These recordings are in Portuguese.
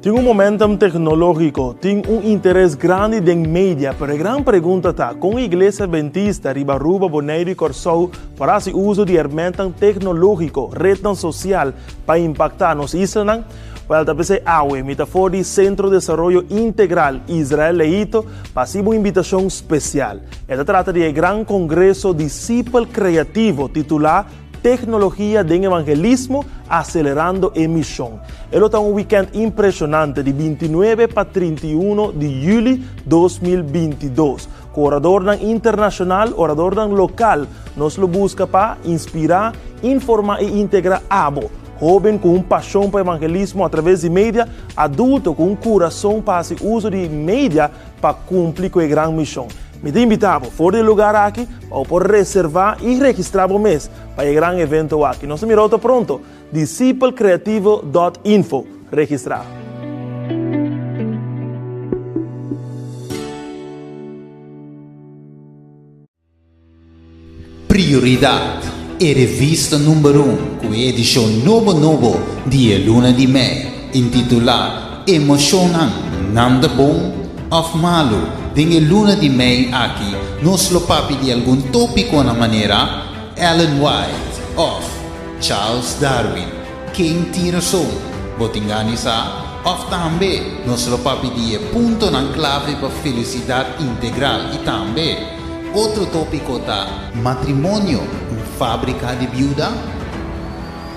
Tem um momentum tecnológico, tem um interesse grande em mídia, mas a grande pergunta está, com a Igreja Adventista, Ribaruba, Bonaire e Corsou, para o uso de ferramentas tecnológicas, rede social, para impactar nos Israel, well, talvez AWE, metafora de Centro de Desenvolvimento Integral Israelito, para uma invitação especial. Ela trata de um grande congresso discípulo criativo, titulado Tecnologia de Evangelismo Acelerando a Missão. Ele está um weekend impressionante de 29 para 31 de julho de 2022. Com orador internacional, orador local, nos lo busca para inspirar, informar e integrar abo. Jovem com paixão para o evangelismo através de mídia, adulto com coração para o uso de mídia para cumprir com a grande missão. Me invitamos fora do lugar aqui para reservar e registrar o mês para o grande evento aqui. Nós miramos pronto. disciplecreativo.info. Registrar. Prioridade é revista número 1 com edição novo de Luna de Mei, intitulada Emocionante, Nanda Bom of Malu. Dengue Luna de Mei aqui, nos lo papi de algum tópico na maneira Ellen White of Charles Darwin, quem tira som, botinganiza, of também nos lo papi de ponto na clave para felicidade integral e também outro tópico da matrimônio, fábrica de viúva.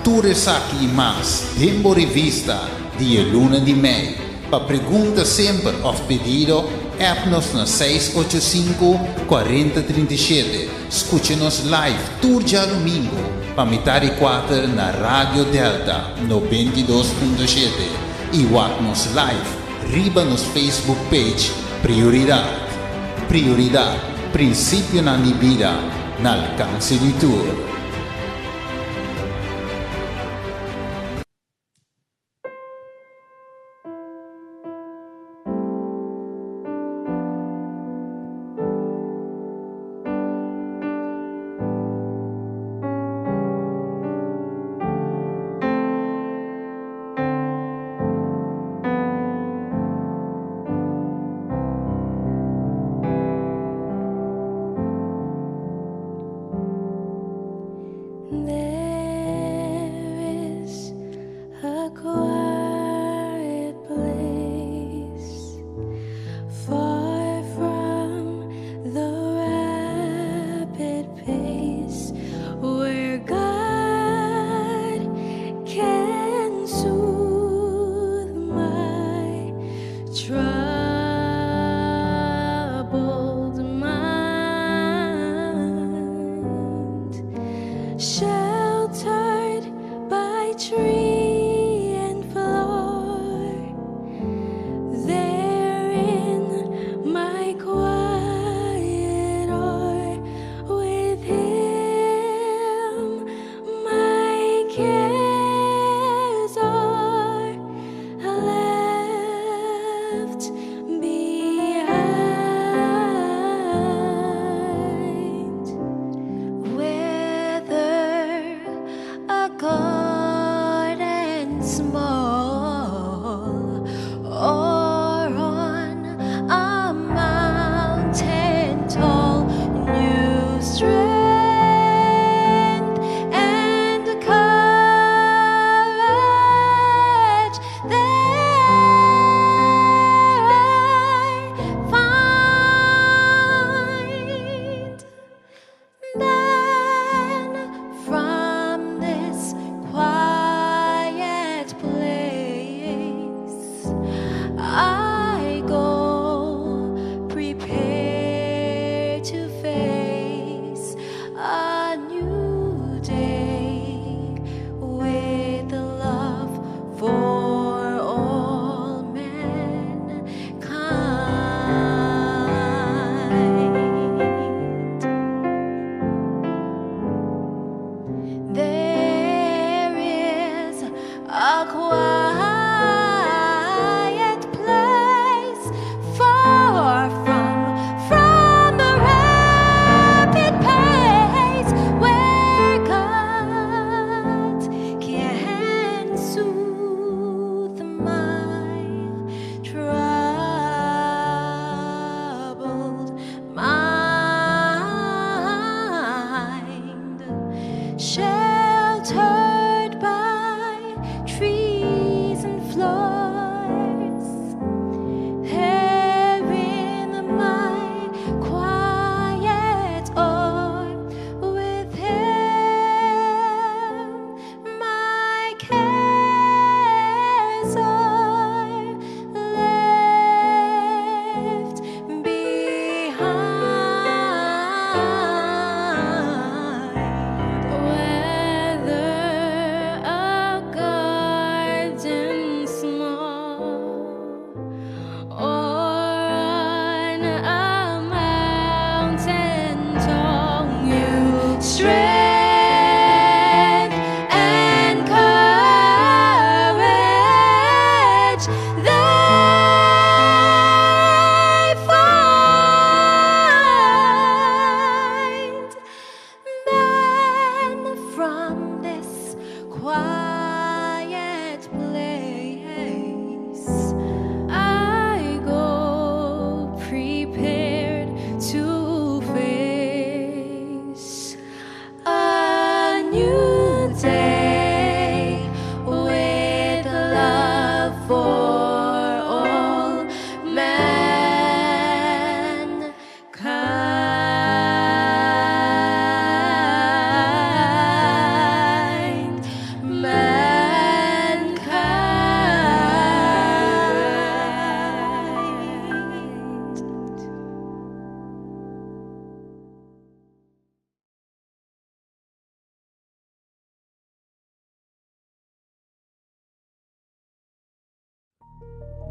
Tu aqui mais, tempo revista de Luna de Mei, para pergunta sempre of pedido. App-nos na 685-4037. Escute-nos live todo dia domingo, para metade 4 na Rádio Delta 92.7 e watch-nos live riba nos Facebook page Prioridade. Prioridade, princípio na vida, na alcance de tudo.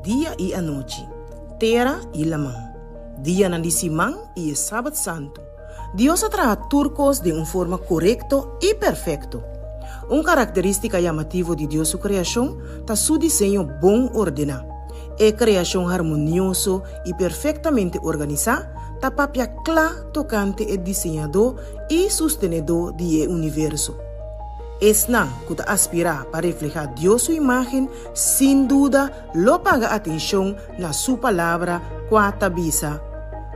Dia e a noite, terra e lamang. Dia na simang e Sábado Santo. Dios atrae turcos de uma forma correcto e perfecto. Uma característica llamativa de Dios su criação está su diseño bom ordenado. É criação harmonioso e perfeitamente organizada, está papia clara tocante o diseñador e sustenedor do universo. Es não que aspirar para reflejar Dios su imagen, sin duda lo paga atenção na su palavra quarta bisa.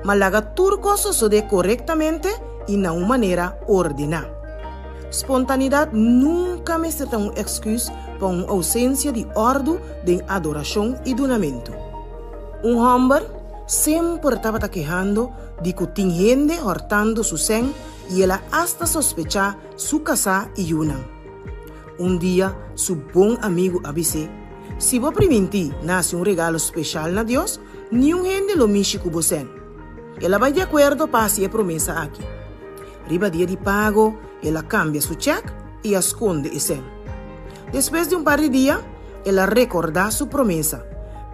Malaga turco sucede correctamente e na uma maneira ordenada. Espontaneidade nunca me será uma excusa para uma ausência de ordem de adoração e donamento. Homem sempre estava quejando de que tinha gente hortando su sangue e ela hasta sospechar su casa e yunan. Dia, su bom amigo avisou: se você permitir nasce um regalo especial na Deus, nenhum gente lo mixe com você. Ela vai de acordo para fazer a promessa aqui. Riba dia de pago, ela cambia su cheque e esconde esse. Depois de par de dias, ela recorda su promessa,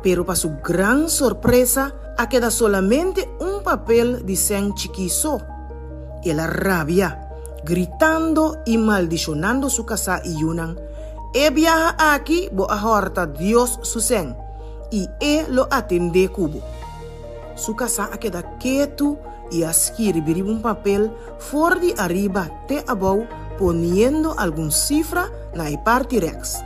pero para su gran sorpresa, queda solamente um papel de sangue chiquito. Ela rabia, gritando e maldicionando su casa e yunan. Viaja aqui, bo ahorta Dios su sangue, e lo atende cubo. Su casa queda quieto e escreve um papel fora de arriba até abaixo, poniendo alguma cifra na parte rex.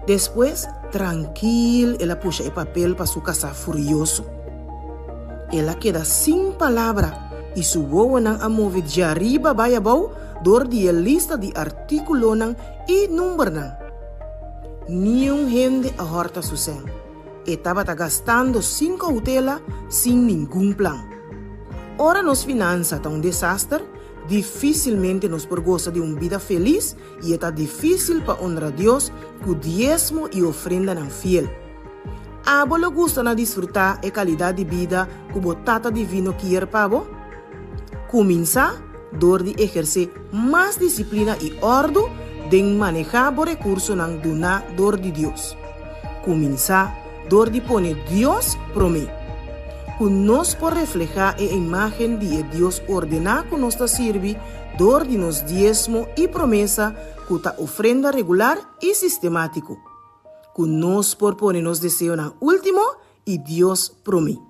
Depois, tranquilo, ela puxa o papel para su casa furioso. Ela queda sem palavra e su voz não a move de arriba para abaixo, door die lista de artículos e números. Nenhum gente ahorta su sangue. Estava gastando sem cautela, sem nenhum plano. Ora nos finanças está desastre, dificilmente nos goza de uma vida feliz e está difícil para honrar a Deus com diezmo e ofrenda não fiel. Abolo gusta na disfrutar a qualidade de vida que o Tata Divino quer para você? Começar door de exercer mais disciplina e ordem de manejar o recurso não donador de Deus. Começar door de poner Deus para mim. Que nos por reflejar a imagen de Dios ordenar que nos sirve, door de nos diezmo y promesa que ta ofrenda regular y sistemático. Que nos por ponernos deseo na último y Dios promí.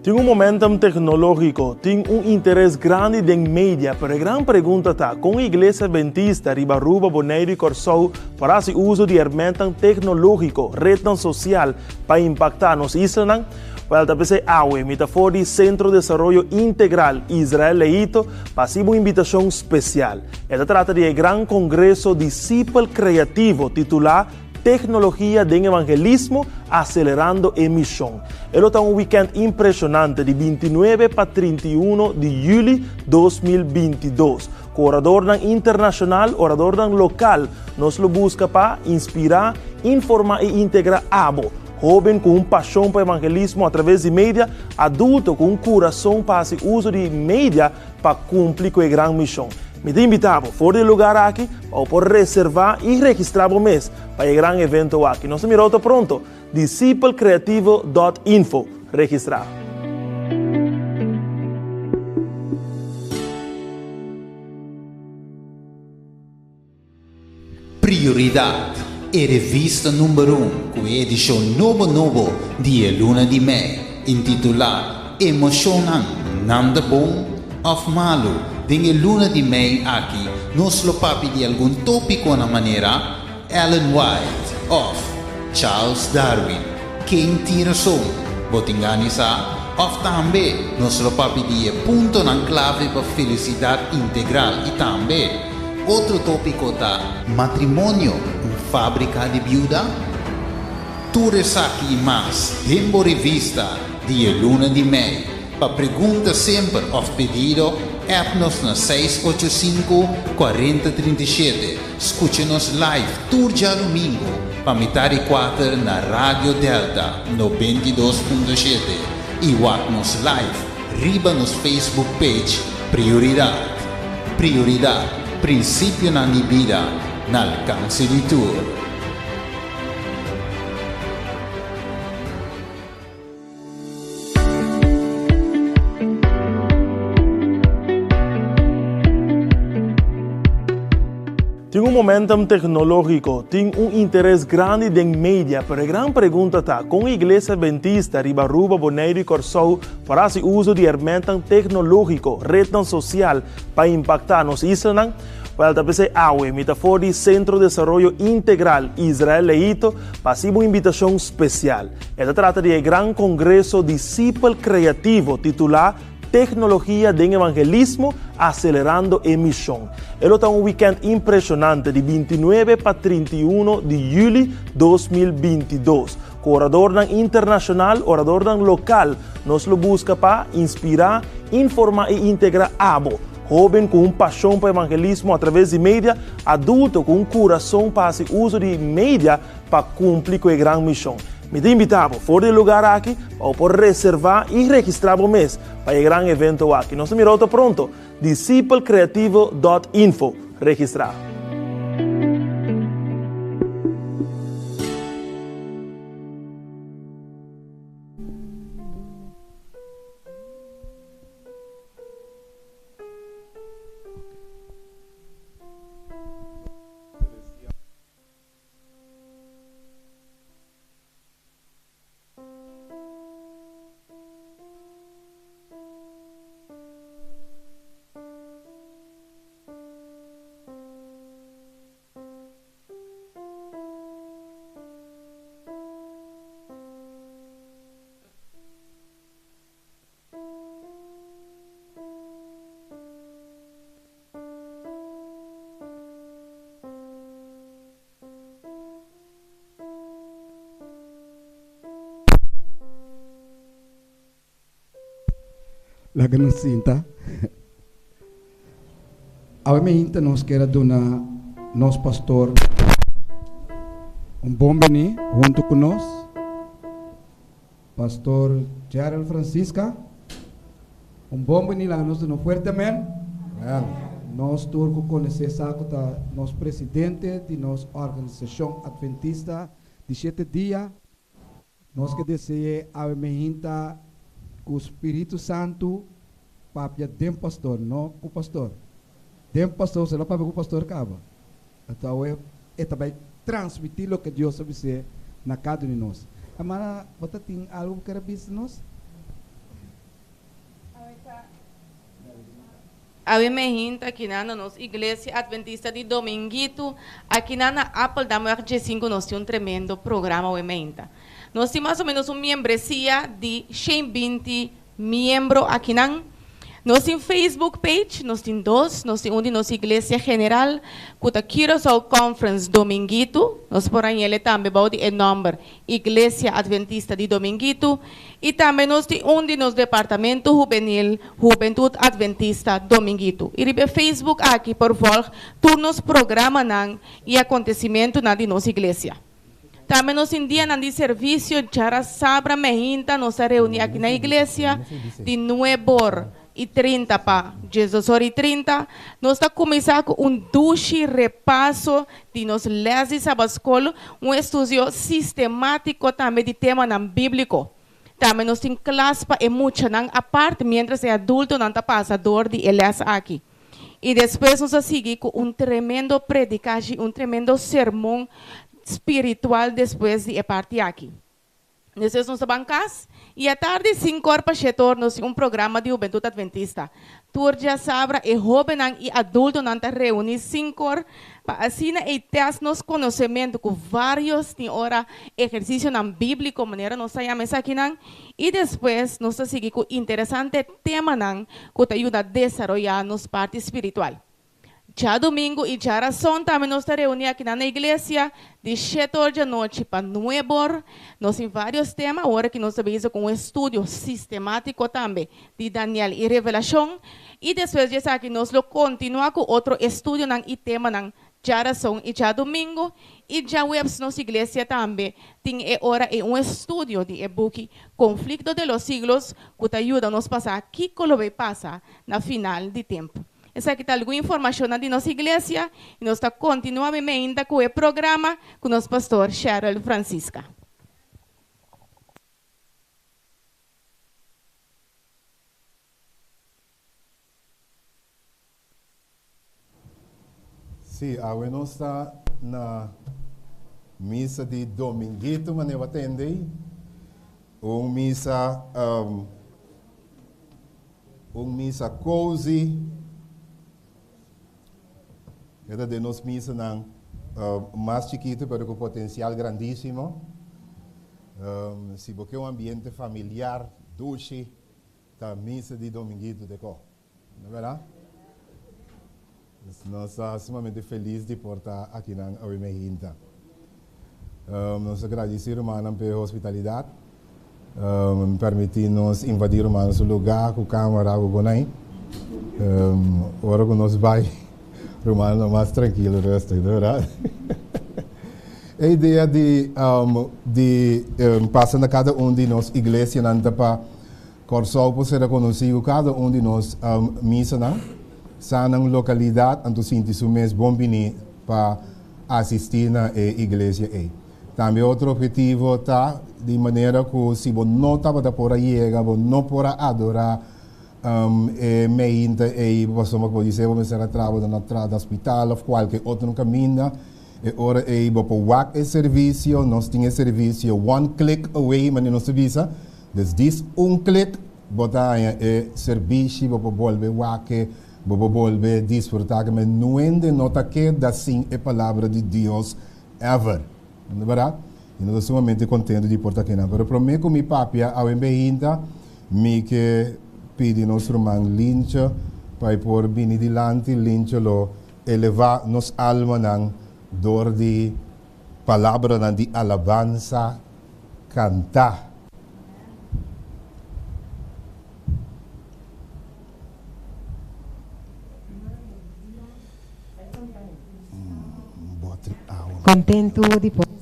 Tem momentum tecnológico, tem interesse grande em mídia, pero a grande pergunta está, com a Igreja Adventista Ribaruba, Bonaire e Corsou, para o uso de ferramentas tecnológico, rede social, para impactar nos islas, well, talvez AWE, metafora de Centro de Desarrollo Integral Israelito, para uma invitação especial. Ela trata de um grande congresso discípulo criativo, titulado Tecnologia de Evangelismo Acelerando a Missão. Ele está um weekend impressionante de 29 para 31 de julho de 2022. Com orador internacional, orador local, nos lo busca para inspirar, informar e integrar abo. Jovem com paixão para evangelismo através de mídia, adulto com coração para o uso de mídia para cumprir com a grande missão. Me invitamos fora do lugar aqui para por reservar e registrar o mês para o grande evento aqui. Nos miramos pronto. disciplecreativo.info. Registrar. Prioridade é revista número 1 com edição novo de Luna de Mei, intitulada Emocionan Nanda Bom of Malu. Dengue Luna de Mei aqui, nos lo papi de algum tópico na maneira Ellen White of Charles Darwin, quem tira som, botingani sa, of também nos lo papi de ponto na clave para felicidade integral e também outro tópico da matrimônio, fábrica de viúva. Tu resaqui mais, tempo revista de Luna de Mei, para pergunta sempre of pedido. App-nos na 685-4037. Escute-nos live todo dia domingo, para metade 4 na Rádio Delta 92.7. E watch-nos live, riba nos Facebook page Prioridade. Prioridade, princípio na vida, na alcance de tudo. Tem momentum tecnológico, tem interesse grande em mídia, pero a grande pergunta está, com a Igreja Adventista, Ribaruba, Bonaire e Corsou, fará uso de ferramentas tecnológico, rede social, para impactar nos islas? Well, talvez AWE, metafora Centro de Desarrollo Integral Israel Leito, pasiva uma invitação especial. Ela trata de um grande congresso discípulo criativo, titulado Tecnologia de Evangelismo Acelerando Emissão. Ele está weekend impressionante de 29 para 31 de julho de 2022. Com orador internacional, orador local, nos lo busca para inspirar, informar e integrar abo. Jovem com paixão para evangelismo através de mídia, adulto com coração para fazer uso de mídia para cumprir com a grande missão. Me te invitamos fora do lugar aqui para poder reservar e registrar o mês para o grande evento aqui. Nos miramos pronto. disciplecreativo.info. Registrar. Laga ng cinta. Awamente nos quer donar nosso pastor bom beni junto conosco, pastor Gerald Francisca. Bom beni lá nos no fuerte amém. Nós turco conhecer saco da nosso presidente de nossa organização adventista de 7 dias. Nós que deseja awamente o Espírito Santo papia dem pastor, não o pastor. Dem pastor, se não papia o pastor acaba. Então é também transmitir o que Deus sabe ser na cada um de nós. Amara, você tem algo que quer dizer nós? Awe mehinta aqui na nossa igreja adventista de Dominguito, aqui na Apple da Moer G5 nós temos tremendo programa awe mehinta. Nós temos mais ou menos uma membresia de 120 membros aqui na. Nós temos Facebook page, nós temos dois, nós temos um de nossa igreja general, que é Curaçao Conference Dominguito, nós por aí ele também bauti o número Igreja Adventista de Dominguito, e também nós temos um de nosso departamento juvenil, Juventude Adventista Dominguito. E no Facebook aqui, por favor, turnos programa e acontecimento na de nossa igreja. Também nós dia de serviço, já sabra mehinta, nós reunimos aqui na igreja de 9h30 para 18h30. Nós estamos começando com duche repasso de nos leses sabascolo, estudo sistemático também de tema bíblico. Também nós temos classe para muita a parte, mientras é adulto não está passador de elas aqui. E depois nós seguimos com tremendo predicagem, tremendo sermão espiritual depois de parte aqui. Nós nos bancas e à tarde 5 horas para 7 horas nós programa de Juventude Adventista. Turja sabra e jovem e adulto não está reunido 5 horas para assim e ter nos conhecimento com vários de hora exercício bíblico maneira nós saímos aqui e depois nós seguimos com interessante tema que ajuda a desenvolver nos parte espiritual. Já domingo e já razão também nós reunimos aqui na igreja de 7 horas da noite para 9 horas. Nós temos vários temas, agora que nós estamos com um estudo sistemático também de Daniel e Revelação. E depois de aqui nós continuamos com outro estudo e tema já oração e já domingo, e já webs nossa igreja também tem hora um estudo de e-book Conflito de los Siglos, que ajuda a nos passar que como vai passar na final de tempo. Essa aqui está alguma informação de nossa igreja e nós está continuamente com o programa com o nosso pastor Cheryl Francisca. Sim, agora nós está na missa de dominguito, mas eu atendei. Missa cozy. Esta de nós missa não mais chiquito, mas com potencial grandíssimo. Se você um ambiente familiar, doce, tá missa de dominguito de có, não é verdade? Nós estamos extremamente felizes de estar aqui na Oimehinta. Nós agradecemos pela hospitalidade, permitindo-nos invadir o lugar com a câmera, com o Gonai. Agora que nós vamos, o mais tranquilo, o resto, não é verdade? A ideia de passar na cada de nós, igreja, para Corsol, para ser reconhecido, cada de nós, missa, sa ng localidade, anto sinti sumes bombini para assistir na igreja. Também outro objetivo tá de maneira que se você não está para por chegar, você não pode adorar meinta e você pode dizer vamos ser trabalhando na entrada hospital ou qualquer outro caminho. E ora você pode o serviço, nós temos serviço one click away, mas não se visa. Desde click, botar serviço, você pode volver Bobo volve disfrutar, mas não é nota que da sim a palavra de Deus ever. Não é verdade? E nós estamos sumamente contentes de portar aqui. Mas para mim, como meu papi, ao embeinda, me que pedi nosso irmão Lincha, para por vir dilante, Lincha lo elevar nos alma nang dor de palavra nang de alabanza, cantar. Contento de poder.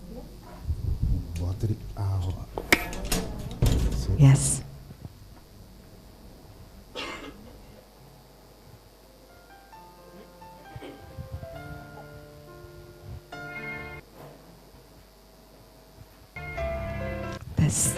Yes. That's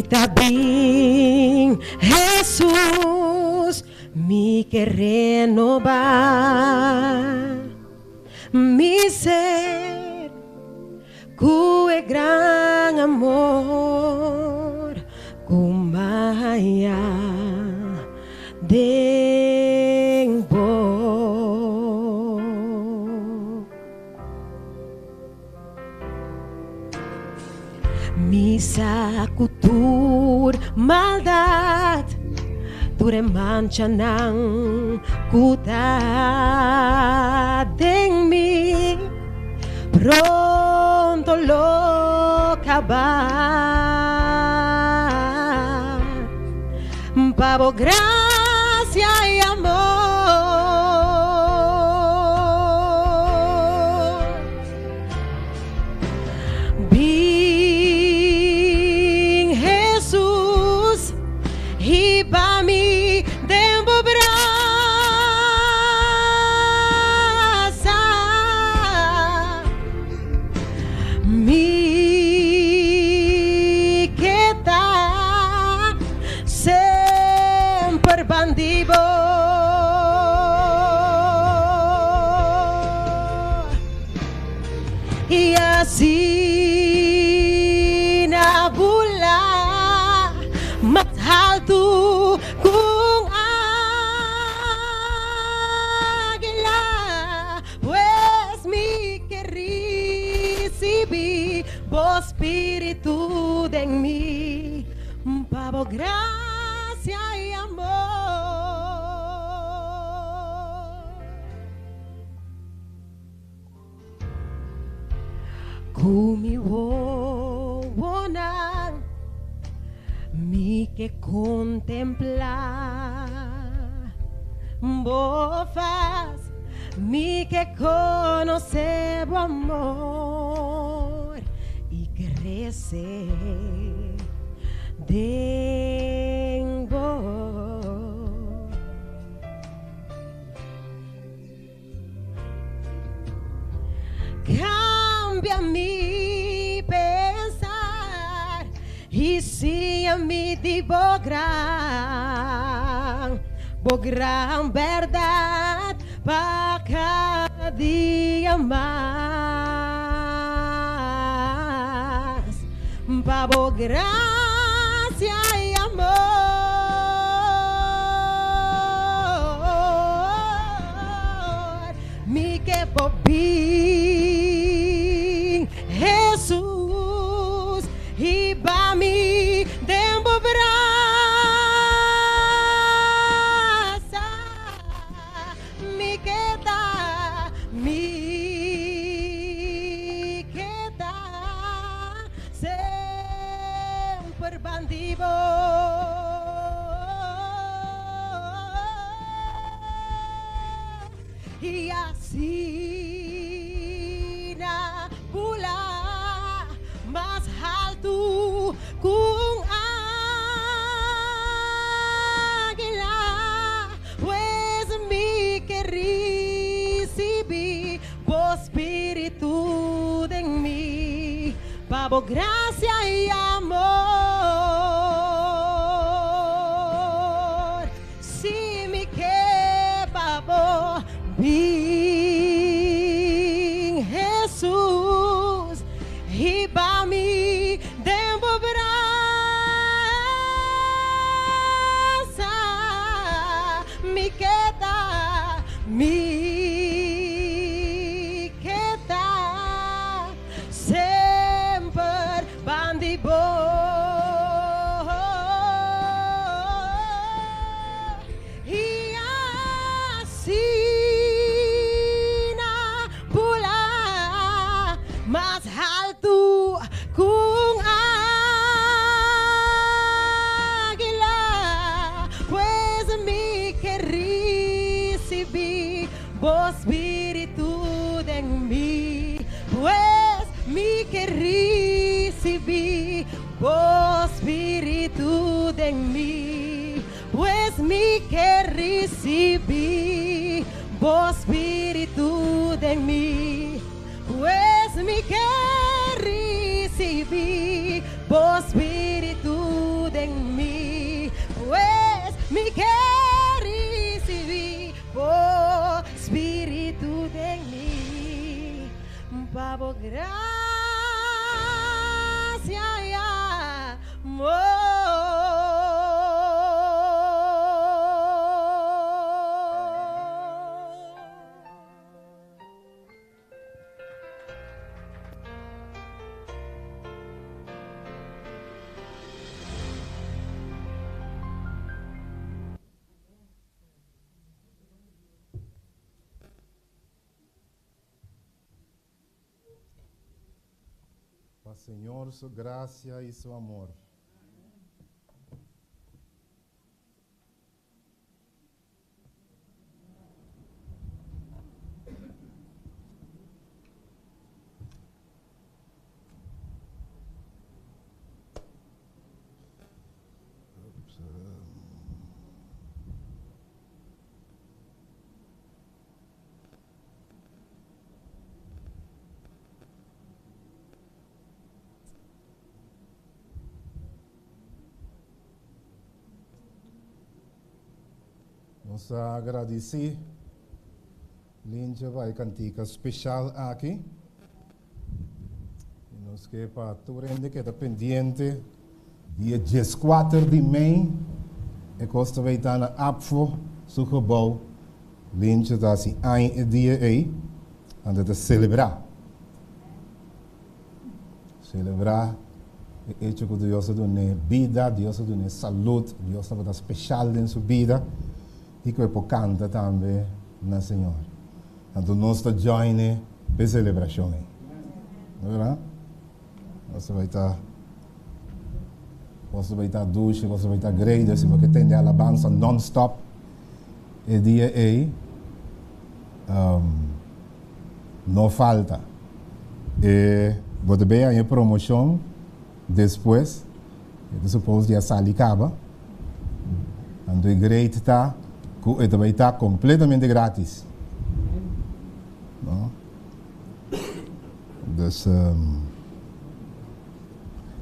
Está bien, Jesús, me quer renovar mi ser, que gran amor, kumaya den bo. Misa kutur maldad, ture mancha ng kutad en mi, pronto lo acabar. Pavo gracia y amor. Bien, bandido. Y así nabula más alto kung águila, pues mi que recibí vos espíritu de en mí, pavo gracia y amor. Kumi wonan mi que contemplar, bofas mi que conoce bu amor y crece dengo. Cambia mi pensar y si a mí digo gran verdad para cada día más, pavo gracia y amor, mi que popín Jesús y va mi dembo sempre bandido. Y así na pula más alto kung águila, pues mi que recibí vos espíritu de en mí, pavo gracia y amor. Si mi que pavo bin Jesús y va mi dembo brasa, mi queda mi queda sempre bandido. Y así na pula más alto kung águila, pues mi que recibí vos espíritu de en mí, pues mi que recibí vos espíritu de en mí, pues mi que recibí vos espíritu de en mí, pues mi que recibí vos espíritu de en mí, pues mi que recibí vos espíritu de en mí, pavo gracia y Para Señor su gracia y su amor. Nós agradecemos. Linha vai cantica especial aqui. E nós que para tu rende que está pendiente. Dia 14 de maio. E costa vai estar na APFO, seu gebouw. Linha está assim, um dia aí. Anda a celebrar. Celebrar. E que Deus dá vida, Deus dá saúde, Deus dá especial em sua vida. E que eu canta também na Senhor. Então nós estamos joining para celebração. Não é verdade? Você vai estar duche, você vai estar grande, você vai ter alabança non-stop. E dia aí, não falta. E você vai ter a promoção depois, eu suposto que a sala acaba. Então a igreja está, vai estar completamente grátis. No? Dus,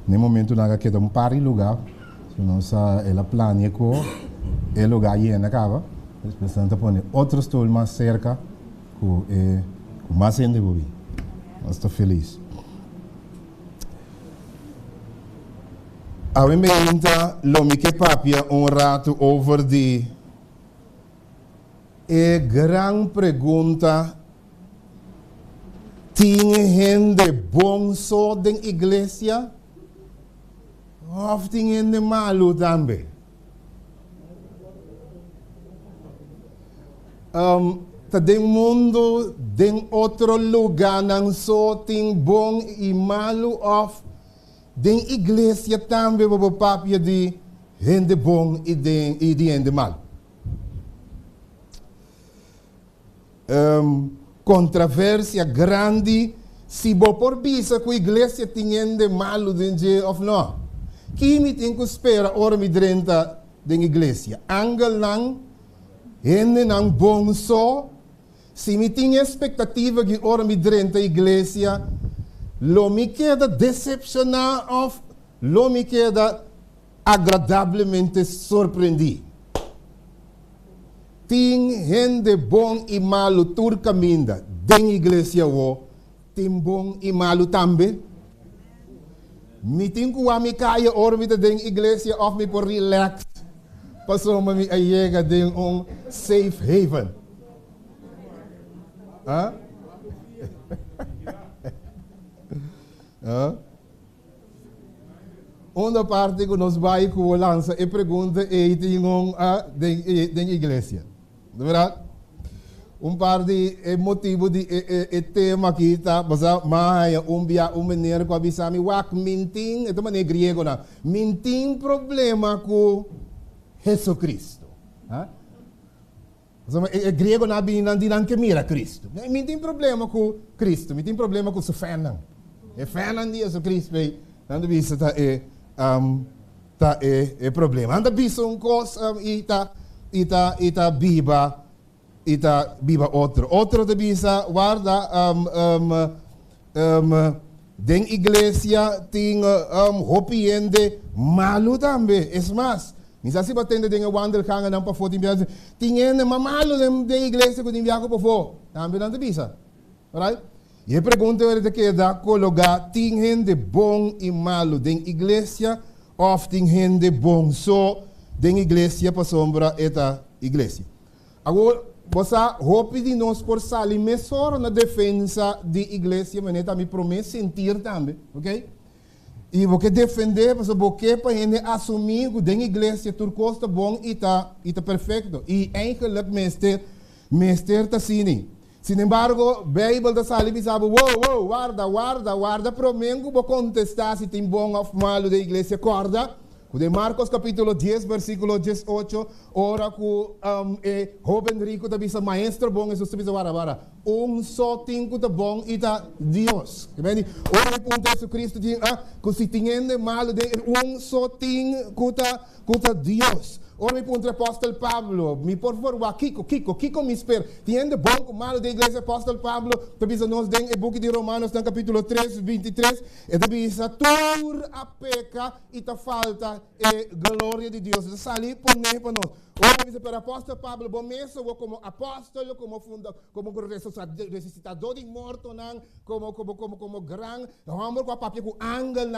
no momento nós queda par de lugar, se nós ela planeia com o lugar aí na cava, depois nós põe outro estúdio mais cerca, com mais gente bobi. Nós estamos felizes. A mim ainda lomi que papia rato over de grande pergunta. Tinha gente bom só da igreja? Ou tinha gente malo também? Tem mundo, tem outro lugar, não só tem bom e malo, ou tem igreja também, o papia de gente bom e de gente malo. Controvérsia grande se vou por vista que a igreja tinha de malo de ou não. Que me tem que esperar ora me drenta da igreja. Angel não, ele não bom só. Se me tem expectativa que ora me drenta a igreja, lo me queda decepcionar ou lo me queda agradavelmente surpreendido. Tem gente bom e malo tur caminda. Den igreja tem bom e malo também. Me tem que a me caia orbita den igreja of me por relax. Passou me a chega de safe haven. Hã? Uma parte que nós vai com o lança e pergunta e tem den igreja. De verdade? Parte é motivo de tema aqui, tá? Basta mais maneira que avisa me wak minting, ito man é grego na. Minting problema com Jesus Cristo. Ha? É grego na binang que mira Cristo. Minting problema com Cristo, minting problema com sufanan. É fanan de Jesus Cristo, aí. Nando bisa tá é problema. Anda bisa coisa ita biba outro de bisa guarda den igreja tem hopiende malo também es mais misa se batendo den wandel kanga não para foto enviar tinha malo den igreja que enviar para fo também não de bisa right e a pergunta é que da colocar tem gente bom e malo den igreja ou tem gente bom só den igreja para sombra eta igreja. Agora, você hope de nós por sair melhor na defesa da igreja, mas também promete sentir também, ok? E porque defender, porque para gente assumir que a igreja turco está bom e está perfeito. E eigenlijk meester está assim. Sin embargo, a Bíblia da Salim sabe, guarda, promengo vou contestar se tem bom ou malo da igreja, corda. De Marcos capítulo 10, versículo 18, ora que jovem rico da bisa maestro bom, Jesus bisa vara. Só tem que tá bom e tá Deus. Entende? Ora ponto Jesus Cristo diz, que se tem mal de só tem que tá Deus. Ora me ponto apóstolo Pablo, me por favor, Kiko me espera. Tem bom com malo da igreja apóstolo Pablo, da bisa nós den o book de Romanos no capítulo 3, 23, e da bisa tur a peca e ta falta glória de Deus. Da sali por nem para nós. Ora dice, pero apóstol Pablo, bom mesmo, como apóstolo, como ressuscitador de morto, como gran, homem com a papia com angel,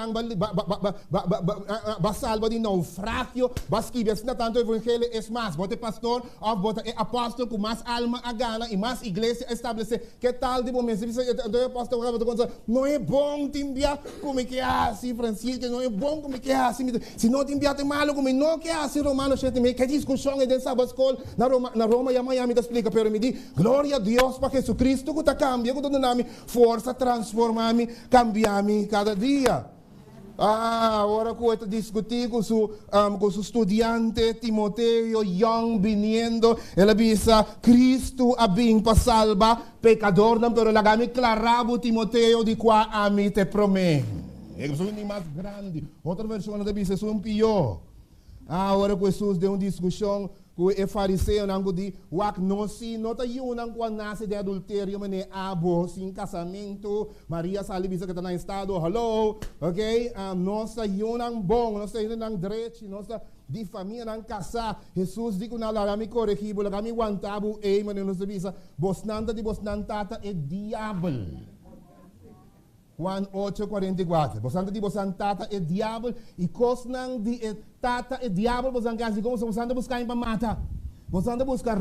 salva de naufrágio, que assim tanto evangelho é mais, bote pastor, ou bote apóstolo com mais alma a gana e mais igreja estabelecer, que tal de bom mesmo, então apóstolo, não é bom te enviar como que é assim, Francisco, não é bom como que é assim, se não te enviar te malo como não que é assim, Romano 7, que discussão é dentro da escola, na Roma e Miami te explica, pero me diz, glória a Deus para Jesus que cambia, que dá nome, força, transforma-me, cambia-me cada dia. Agora que eu estou discutindo com o estudante Timoteo Young, vindo, ele diz, Cristo ha vindo para salvar pecador, não, pero lagami clarabo Timoteo de qual a mim te prometo. É um mais grande. Outra versão diz, é um pior. Agora que Jesus deu uma discussão com o fariseu, não de wak não se nota yunang quando nasce de adultério, mas é abo sem casamento, Maria Salibisa que está no estado, hello, ok? Nossa yunang bom, nossa yunang direito, nossa de família não casar. Jesus diz que não lá me corrigibo, lá me guantabo, ei, mas não se bisa, bosnanta de bosnantata é diabo. Juan 8:44. Bosanta di bosantata é diabo e cosnang di tata é diabo bosang kasi como bosanta buscar para matar. Bosanta buscar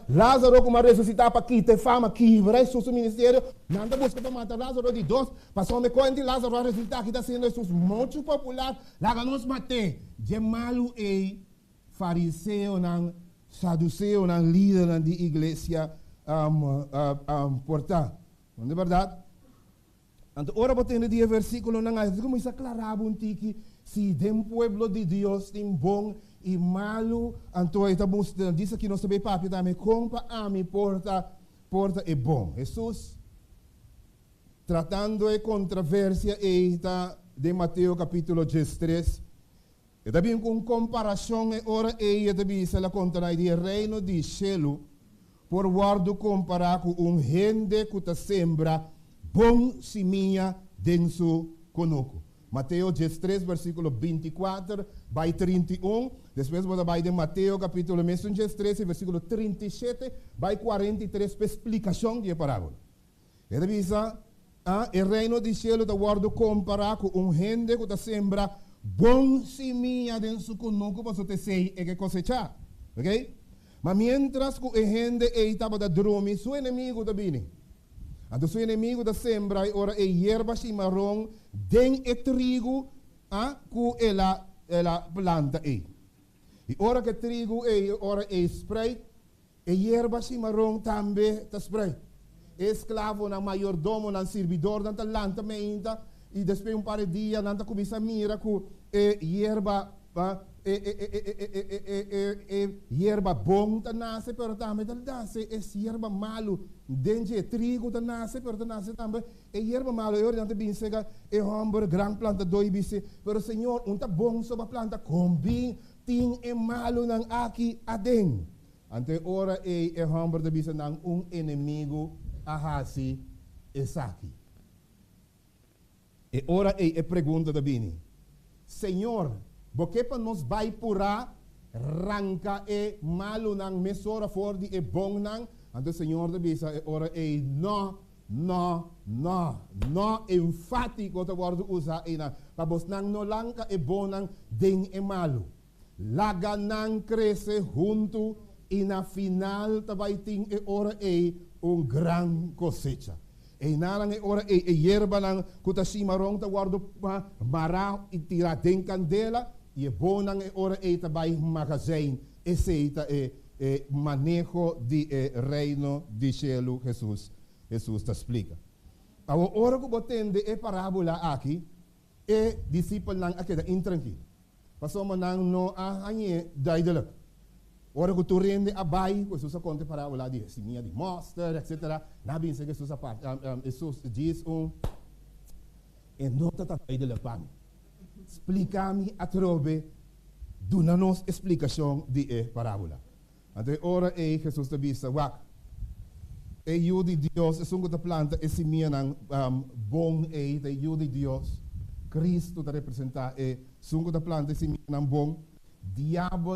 Lázaro como ressuscitar para quitar fama, quebrar seu ministério. Nada busca para matar Lázaro de dois. Passou me conta Lázaro ressuscitar que está sendo Jesus muito popular. Lá nos mate. De malo é fariseu não saduceu não líder não de igreja portar. Não é verdade? Então, ora botando dia versículo na ngai, como isso aclarava um tiki, se dem pueblo de Deus tem bom e malo, então estamos diz aqui não sabe papi também compa a mi porta é bom. Jesus tratando a controvérsia de Mateus capítulo 13, e também com comparação ora também se la contra de reino de cielo, por guardo comparar com gente que sembra bom seminha dentro conosco. Mateus 13, versículo 24, vai 31. Depois vai de Mateus, capítulo 13, versículo 37, vai 43, para explicação de parábola. Ele diz, o reino do céu está guardo comparar com gente que sembra bom seminha dentro conosco, para você sei que cosechar. Ok? Mas mientras que a gente estava da dormir, seu inimigo está vindo. Então, seu inimigo da sembra, ora é erva chimarrão, den e trigo, que ela planta é. E ora que trigo ora é spray, e erva chimarrão também está spray. Esclavo na mayordomo, na servidor, na talanta meinta, e depois par de dias, na começa a mira que erva hierba bom ta nasce, pero também ta nasce hierba malo. Dentro trigo ta nasce, pero ta nasce também hierba malo. Eu não te binsega homem gran planta doi bise, pero Senhor, ta bom sobre a planta combin ting malo nang aqui adem. Ante ora homem te bisa nang inimigo ahasi esaki. E ora pergunta da bini. Senhor, porque para nos vai purar, ranca e malo nang mesora for di e bom nang, então o Senhor da bisa ora no enfático te guardo usa na para vos nang no lanca e bom nang den e malo. Laga nang cresce junto e na final te vai ting e ora gran cosecha. E narang e ora hierba nang kutasimarong te guardo marau e tira den candela. E bom nang ora também magazine esse manejo de reino de cielo Jesus te explica. A hora que botende parábola aqui discípulo nang aqui da intranquilo. Passou nang no anye daidela. Ora que tu rende abai, Jesus conta parábola de seminha de mostarda, etc. Na bem se Jesus Jesus diz e nota ta daidela pam. Explica-me a trove duna-nos explicação de parábola. Então, ora Jesus te bisa, wak, eu de Deus, sungo ta planta, seminha nang bom eu de Deus, Cristo te representa, sungo ta planta, seminha nang bom, diabo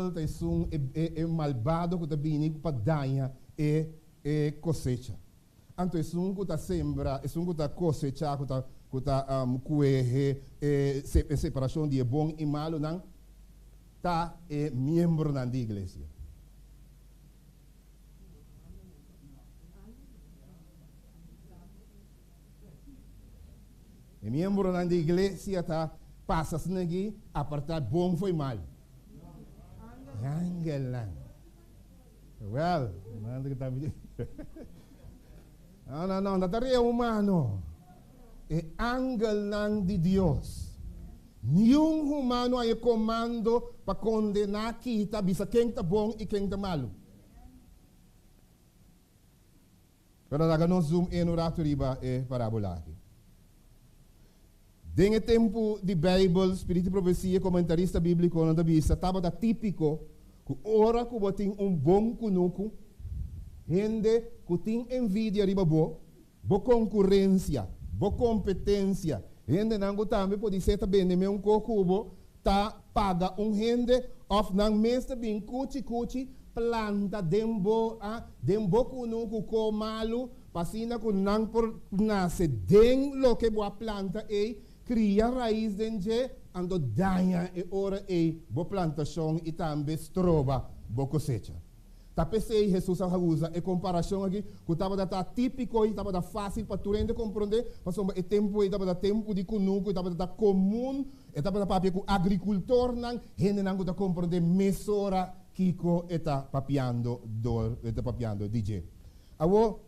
é malvado que está vindo para danhar e cosecha. Então, é um que está sembra, é um que está cosecha, que está separação de bom e malo, não está membro da igreja. E membro da igreja está passa-se aqui, apartar bom foi mal. Angelan. Well, não que está não, não é humano. É angelan de Deus. Nenhum humano é comando para condenar kita bisa quem está bom e quem está malo. Pero agora nós zoom em no rato riba é parábola aqui. Dengue tempo de Bible, Espírito e Profecia, comentarista bíblico, não bisa, estava da típico, que ora que botem bom kunuku, gente que tem envidia riba bo concorrência, bo competência, gente não também pode ser também nem cocubo, tá paga gente of nang mesta bem cuchi planta dembo kunuku ko malu, pasina ku nang por nasce den lo que boa planta cria raiz dentro ando danha e ora bo plantação e também trova bo cosecha. Tá pensei Jesus usa e comparação aqui que estava da típico e estava da fácil para tu rende compreender, mas o tempo estava da tempo de conuco, estava da comum, estava da papel com agricultor não, gente não da compreender mesora kiko está papiando DJ. Awo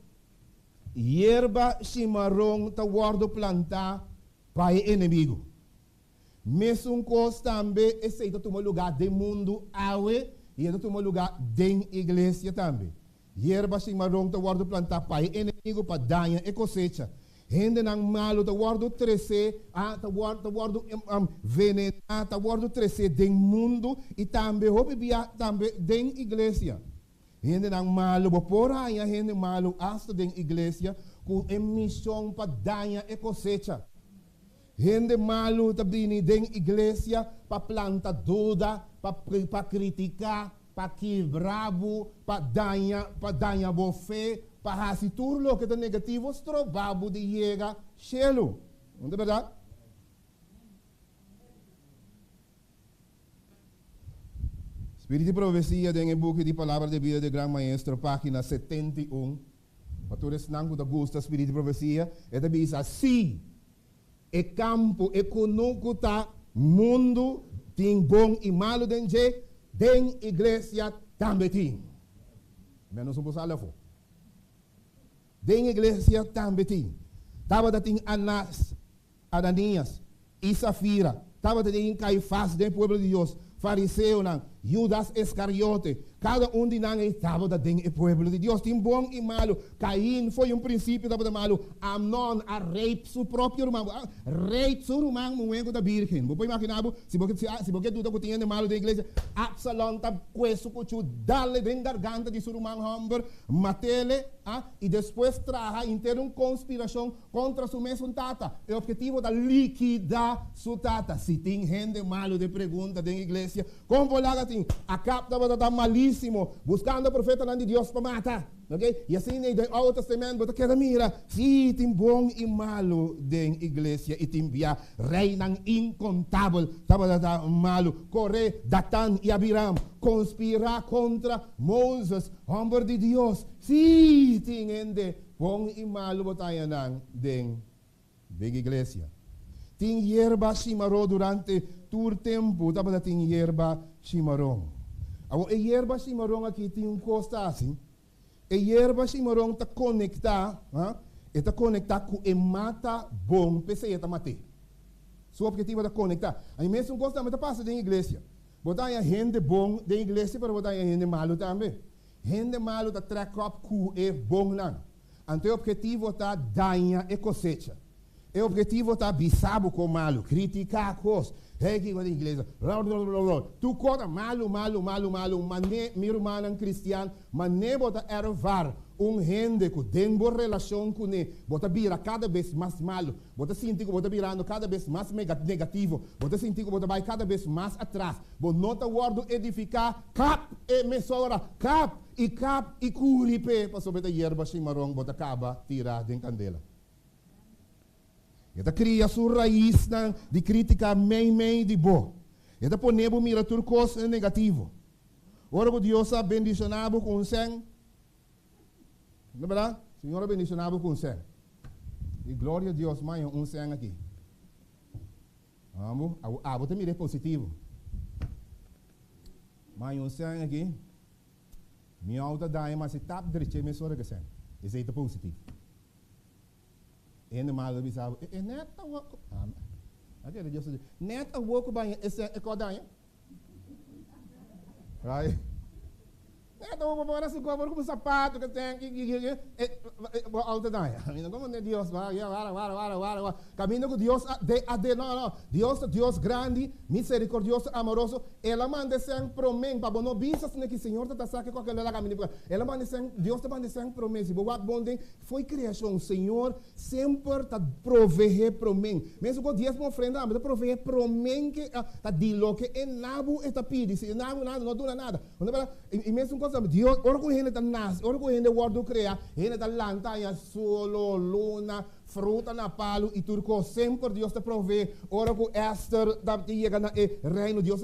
hierba chimarrão tá guardo plantar para inimigo. Mesmo coisa também esse é o lugar do mundo awe e é o lugar da igreja também. Hierba chimarrão tá guardo plantar para inimigo para danha e cosecha. Gente não malo tá guardo trece, tá guardo venenar, tá guardo trece do mundo e também hobby também da igreja. Gente não malo, por aí gente malo hasta da igreja com emissão para danha e cosecha. Gente malo também da igreja para plantar dúvida, para criticar, para quebrar, para danhar boa fé, para fazer tudo o que é negativo, trovavo de chegar cielo. Não é verdade? Espírito de Profecia, tem um book de Palavra de Vida de Gran Maestro, página 71. Para todos não da gosta Espírito de Profecia, é da bisa assim. E campo econômico tá mundo tem bom e malo dentro den igreja também tem. Menos um pouco for. Den igreja também tem. Tava da tem Ananias e Safira. Tava da tem Caifás do povo de Deus. Fariseu não, Judas Iscariote, cada de nós estava da den povo de Deus, tem bom e malo. Caim foi princípio da malo. Amnon a rape seu próprio irmão, rape seu irmão no da Virgem. Você imaginar se você dúvida que tinha de malo da igreja, Absalom tá queso que dale den garganta de seu irmão Humber, matele, e depois traga inteira conspiração contra sua mesma tata. O objetivo da liquidar sua tata. Se tem gente malo de pergunta da igreja, como vou lá assim, a capa estava malíssimo, buscando o profeta de Deus para matar, ok? E assim, no Novo Testamento, você quer mira, se tem bom e malo da igreja, e tem via reinan incontável, estava malo, correr, Datan e Abiram, conspirar contra Moses, homem de Deus, se tem gente bom e malo, botaia da igreja. Tem hierba chimarrão durante todo tempo, estava tem hierba chimarrão. A hierba chimarrão aqui tem costa assim. A hierba chimarrão está conectada, está conectada com a mata bom, pensei está mate. Seu objetivo é conectar. A mesma coisa também passa na igreja. Botar a gente bom da igreja para botar a gente malo também. Gente malo está track up com é bom não. Então o objetivo está danhar e cosecha. O objetivo está bisabo com malo, criticar a coisa. Aqui na igreja, tu conta malo, mané, meu irmão cristiano, mané bota ervar, gente que tem boa relação com ele, bota vira cada vez mais malo, bota sentir que bota virando cada vez mais negativo, bota sentir que bota vai cada vez mais atrás, bota nota guardo edificar, cap e mesora, cap e curipe, para sobre a hierba chimarrão, bota acaba tirar de candela. Esta cria sua raiz de crítica meio de boa. Esta ponebo mira turcos negativo. Ora que Deus ha bendicionado com sen. Não é verdade? Senhor ha bendicionado com sen. E glória a Deus, mãe, sen aqui. Vamos, você mira positivo. Mãe, sen aqui. Minha alta dá, mas se tap direito, me sora que sen. Isso é positivo. E não mal avisava, neta work. Aquele Deus diz, neta work bem, esse é codanha. Right? Neta work bem, assim como um sapato que tem alta daia. Como é Deus, vai, caminho com Deus, não, Deus grande, misericordioso, amoroso. Ela manda sempre promessa, para não bisas que o Senhor está saque com aquele lá caminho. Ela manda sempre, Deus está mandando sempre promessa. Boa bondem, foi criação, o Senhor sempre está prover promessa. Mesmo que Deus me ofrenda, mas prover promessa que está dilo que é nabo está pedindo, se nabo nada, não dura nada. E mesmo coisa, Deus, ora que ele está nasce, ora que ele guarda criar, ele está lantaia solo, luna, fruta na palo e turco sempre Deus te provê. Ora que Esther da chega na reino Deus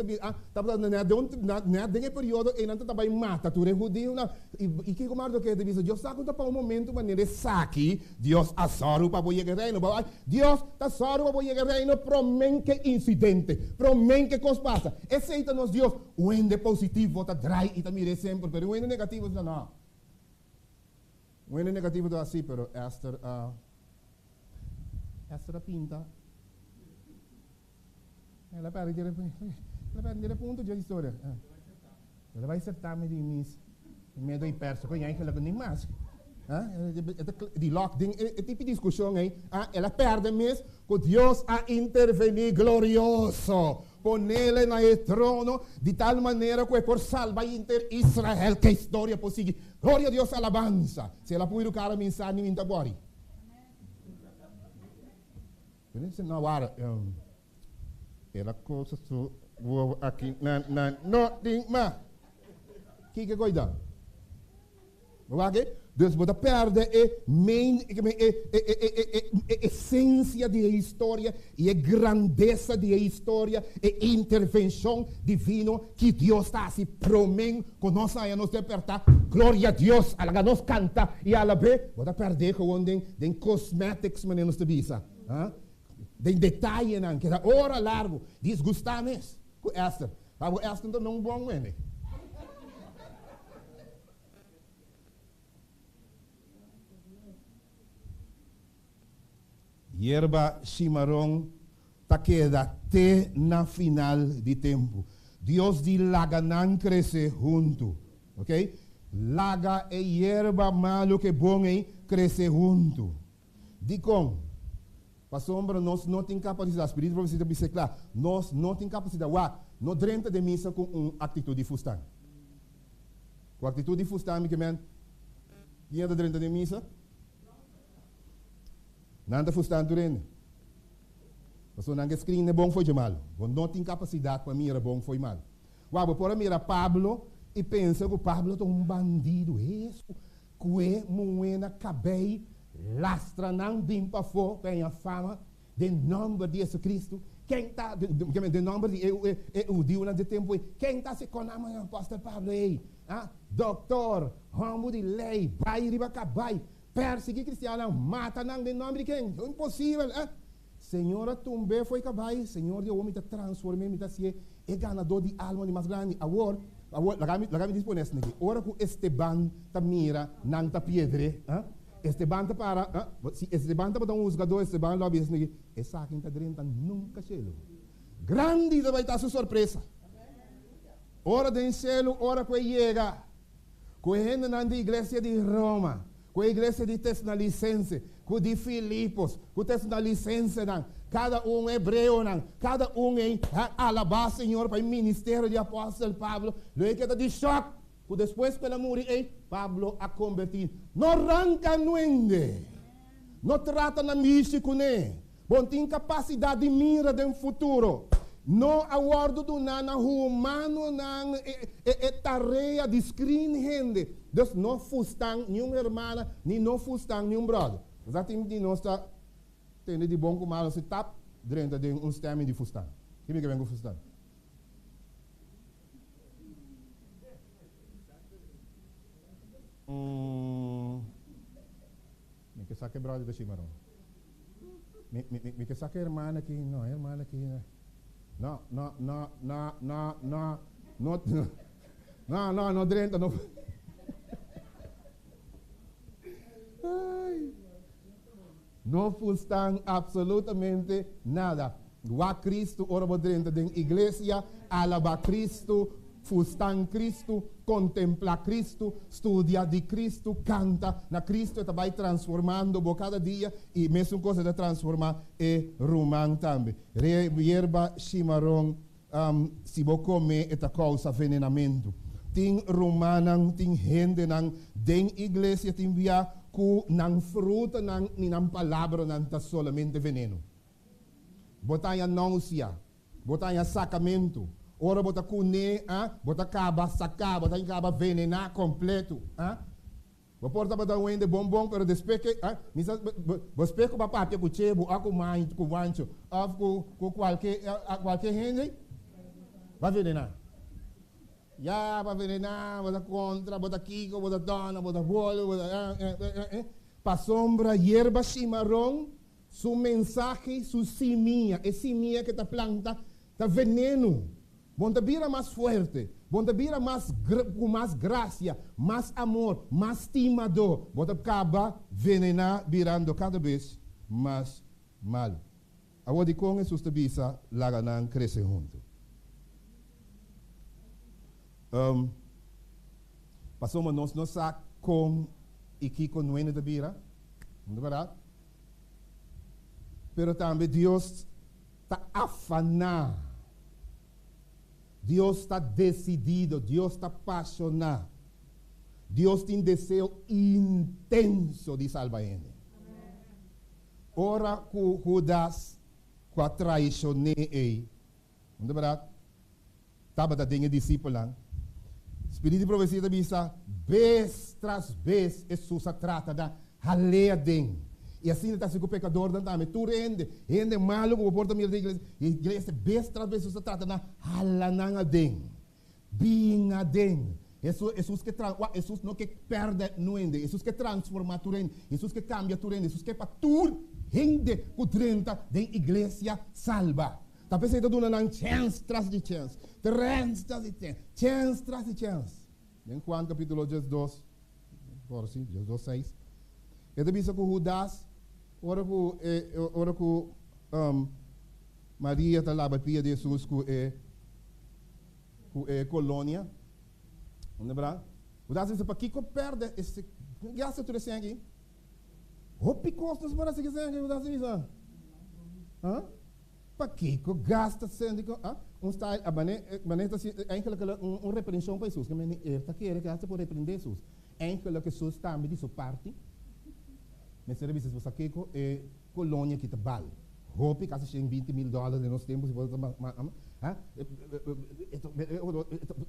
tá na desse período e não tá bem mata tu judeu na e que como que diz Deus sabe para um momento maneira saque Deus asoro para chegar reino Deus tá asoro para chegar reino promen que incidente promen que coisa passa aceita nos Deus o ende positivo tá drai e tá mire sempre pero o ende negativo não o ende negativo tá assim pero Esther Essa pinta. Ela perde o ponto de história. Ela vai acertar-me de mim. Medo e perso, que ainda ela nem mais. De lockdown, é tipo de discussão aí. Ela perde mesmo, que Deus a intervenir glorioso. Ponê-la no trono de tal maneira que é por salvar Israel, que a história possível. Glória a Deus, alabança. Se ela pode educar a mensagem, não está bom. Na hora, ela coisa vou aqui não tem mais que coisa ok Deus pode perder a essência da história e a grandeza da história e intervenção divina que Deus está se promete com nós a nos despertar glória a Deus ela nos canta e ela vê pode perder com den cosmetics mas nos visa de detalhe não, que era hora largo, disgustar-nos com Esther. Mas o Esther não é bom, né? Hierba chimarrão tá queda até na final de tempo. Deus de laga não cresce junto, ok? Laga e hierba malo que bom é cresce junto. De como? Para sombra, nós não temos capacidade, o Espírito precisa ser claro, nós não temos capacidade, não drenta de missa com uma atitude fustã. Com a atitude fustã, que men, quem é da drenta de missa? Não é fustã durante. Porque não é screen é bom foi de mal. Não tem capacidade para mirar bom foi mal. Por mirar Pablo e pensa que Pablo é um bandido, isso, que é moeda cabei, lastra não dimpa for tem a fama de nome de Jesus Cristo quem está de nome de o dia de tempo quem está se conama o apóstolo Pablo aí doutor ramo de lei vai riba cabai perseguir cristiano mata não de nome de quem impossível Senhora tumbe foi cabai Senhor de homem te transformei me tá se é ganador de alma de mais grande agora lagami dispone aqui ora que Esteban ta mira não ta piedre Esteban para se Esteban para um usgador Esteban lá bis nigi essa aqui tá dentro nunca chelo grande vai estar sua surpresa ora do céu ora que chega com gente na igreja de Roma com a igreja de Tessalonicense com de Filipos com Tessalonicense não cada um hebreu não cada um em alabar Senhor para o ministério de apóstolo Pablo lo que tá de choque Después pela morir, Pablo a convertir. No arranca nuende. No trata na místico, né? Bom, tem capacidade de mira do futuro. No aguardo do nana humano nan tarefa de screen gente. Dus no fustan nenhuma irmã, nem no fustan nenhum brother. Já tem de nós tá tendo de bom com mal se tap dentro de stem de fustan. Que me que vem com fustan? Me que saque brother da chimarrão. Me que saque irmã aqui, não, irmã aqui, né? No, Drenta, no. No fustan absolutamente nada. Wa Cristo, ora Drenta, den iglesia, alaba Cristo, fustan Cristo, contempla Cristo, studia di Cristo, canta na Cristo, e vai transformando cada dia, e mesmo coisa de transformar é rumang também. Yerba chimarrão, se você comer, é causa venenamento. Tem romanang, tem gente nang, den igreja tem via, ku nang fruta nang, ni nang palavra nang ta solamente veneno. Botanha náusea, botanha sacamento. Ora bota cune, bota caba sacar, bota caba venenar completo, Vou portar para dar um ende bombom, pero depois que, você com papai com chebo, com mãe, com vancho, com qualquer gente, vai venenar. Já vai venenar, bota contra, bota kiko, bota dona, bota bolo, bota para sombra, hierba chimarrão, su mensagem, su semilla, é semilla que tá planta, tá veneno. Bom te vira mais forte, bom te vira com mais graça, mais amor, mais estimador. Bom te acaba venenar, virando cada vez mais mal. A hora de com isso te bisa, lá não cresce junto. Passamos nós não sa com e que com nuene de vira, não é verdade? Pero também Deus está afanar. Deus está decidido, Deus está apaixonado. Deus tem desejo intenso de salvar ele. Ora que Judas, com a traicionei, não é verdade? Estava da dengue discípula. Espírito de profecia da bisa, vez tras vez, Jesus trata da ralea dengue. E assim está se com o pecador também. Tu rende malo como porta minha igreja. E a igreja, vez tras vez, se trata na halananga den. Binga den. Jesus que Jesus não que perde no ende. Jesus que transforma tu rende. Jesus que cambia tu rende. Jesus que para tu rende com 30 da igreja salva. Está pensando que não chance tras de chance. Chance tras de chance. Em Juan capítulo 2, por si, 2:6. Ele diz que Judas, ora que Maria está lá para pia de Jesus que é colônia, não é verdade? Judas diz para que perde esse gasta tudo isso aqui? O picostos para se quiser que Judas diz, para que gasta sendo style a maneta se eigenlijk repreensão para Jesus, que men está querer que gasta por repreender Jesus. Eigenlijk que Jesus está de sua parte. Mas serviços você aqui é colônia que está bal. Hope que tem $20 mil nos tempos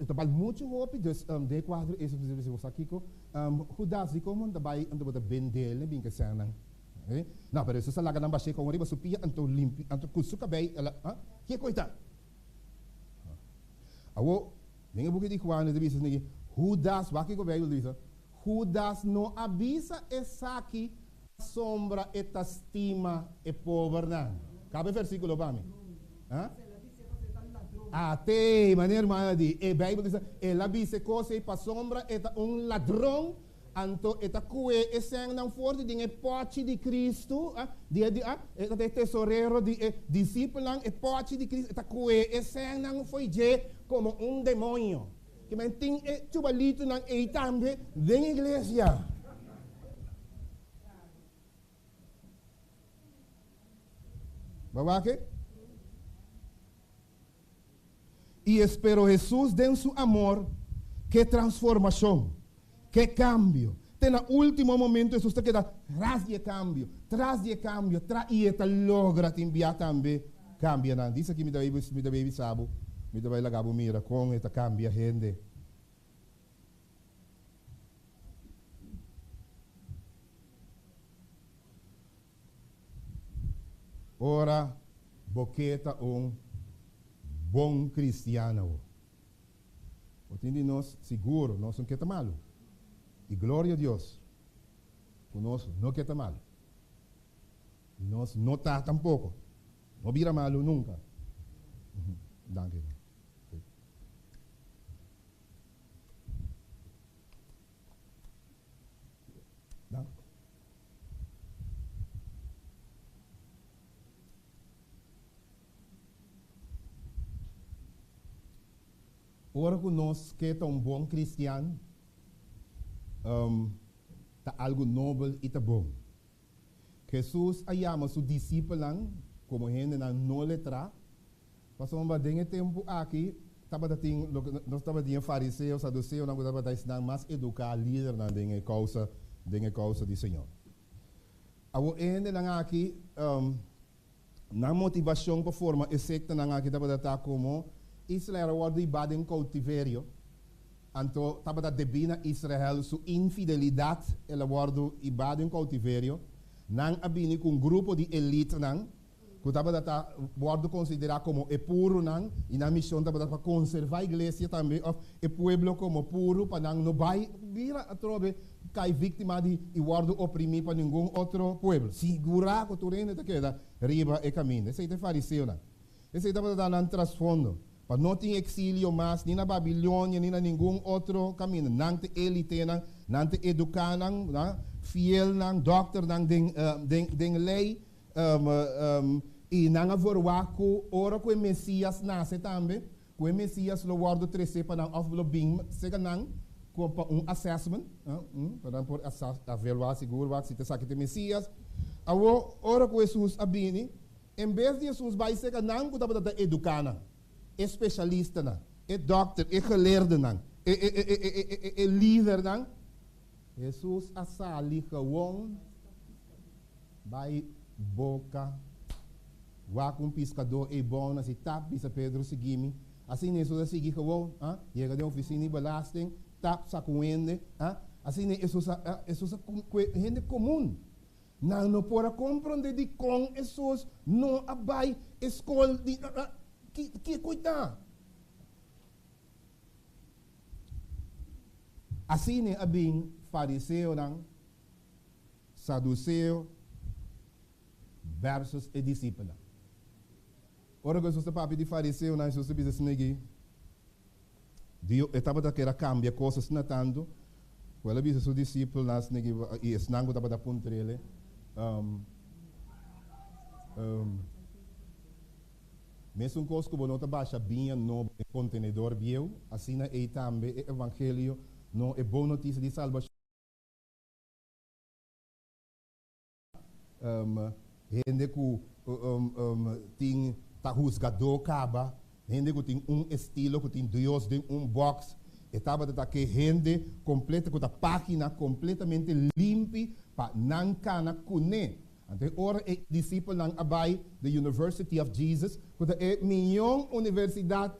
está bal muito hope dus de quadro esse serviço você aqui Judas de como anda vai anda botar bendel né bem que sana. Não, pero isso salaga na baixa com riba supia anto limpo anto kusuka bem ela que coita. Awo ninguém buque de Juan de bicho ninguém Judas vai que bem diz Judas não avisa essa aqui sombra e estima e pobre não. Cabe versículo para mim. Até maneira irmã de a Bíblia diz ela disse coisa e para sombra é ladrão anto eta cue e sang não forte de pote de Cristo de tesoureiro de discípulo e pote de Cristo eta cue e sang não foi je como demônio que mantém e chubalito não e também da igreja. Babaque? E espero Jesus, de su amor, qué transformación, qué cambio. En el último momento, eso usted queda tras de cambio, y esta logra te enviar también cambia. Dice que mi baby sabo, mi baby la gabo mira con esta cambia gente. Ora, boqueta bom cristiano. Entende nós seguro, nós não quer malo. E glória a Deus. Conosco não quer malo. E nós não está tampouco. Não vira malo nunca. Danke. Danke. Ora que nós que é bom cristiano, tá algo nobre e tá bom. Jesus chama seus discípulos como gente não letra. Passou um tempo aqui, nós estava de fariseu, saduceu, não estava de ensinar mais educar líder na causa do Senhor. Ao ende aqui, na motivação para forma exata aqui estava como Israel wordt ibad in cautiverio. Anto tabada debina Israel su infidelidad ela wordt ibad in cautiverio. Nang abini com grupo de elite nang. Que tabada ta wordt considerado como e puro nang. E na missão tabada para conservar a igreja também of e pueblo como puro para nang no vai vira a trobe cai vítima de e wordt oprimido para nenhum outro pueblo. Segura que tu rende te queda riba e caminho. Esse é de fariseu nang. Esse é tabada nang trasfondo. Para não ter exílio mais, nem na Babilônia, nem na nenhum outro caminho. Não ter elite, não ter educar, fiel, doctor, den lei. E não haver que ora que o Messias nasce também. Que o Messias lo guarda 13 para não haver bem, chega não, com assessment, para por avaliar seguro, se te sabe que o Messias. Ora que Jesus abine, em vez de Jesus vai chegar não, que está educando. Especialista na, doctor, geleerde na, líder na. Jesus asali gewoon bij boca. Waar een pescador bom na si tap bisa Pedro seguimi. Assim Jesus asigi gewoon, chega de oficina de belasting, tap sa kuende, assim Jesus gente comum. Não pode compreender de com Jesus não abai escola de que cuidar. Assim é bem fariseu, saduceu versus e discípulo. Ora que você papi de fariseu, não você precisa se negar. Dio estava da querer cambiar coisas na tanto. Quando ele seu discípulo nas negi e esnango estava da pontrele. Mesmo coisa que não baixa bem no contenedor bieu, assim é também o evangelho não é boa notícia de salvação. Gente que tem tá rusgador caba, gente que tem estilo, que tem Deus tem box, estava que gente completa que a página completamente limpa para não cana cune. Então, ora é discípulo ng abay the University of Jesus, que é melhor universidade,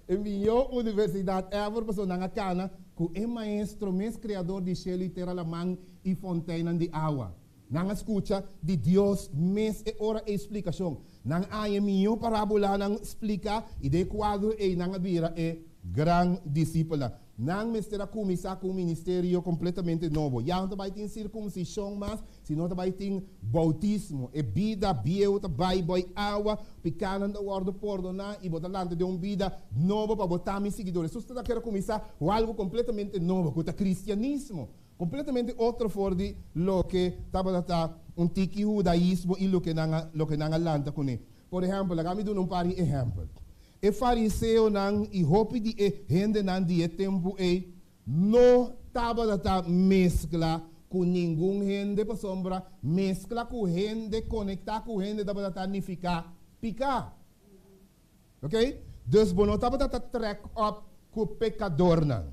é melhor universidade ever pessoa ng cana, que é maestro, mes criador de céu e terra lamang e fontaine de água. Nang escucha de Deus, mes e ora e explicação. Nang ay melhor parábola nang explica e de quadro e nang abira é gran discípula. Nang mestera kumisa com ministério completamente novo. Já não vai ter circuncisão mais, senão vai ter bautismo. E vida, bieu, vai boi água, picando da guarda perdonar e botar lante de uma vida nova para botar meus seguidores. Se você quer começar algo completamente novo, que é o cristianismo, completamente outro fora de lo que estava um tiki judaísmo e lo que não lanta com ele. Por exemplo, agora me dou um par de exemplos. E fariseu nang e hopi di gente nang di tempo no estava da mescla com nenhum gente para sombra, mescla com gente, conectar com gente da da nificar, picar. Ok? Dus bono estava da track up com pecador não.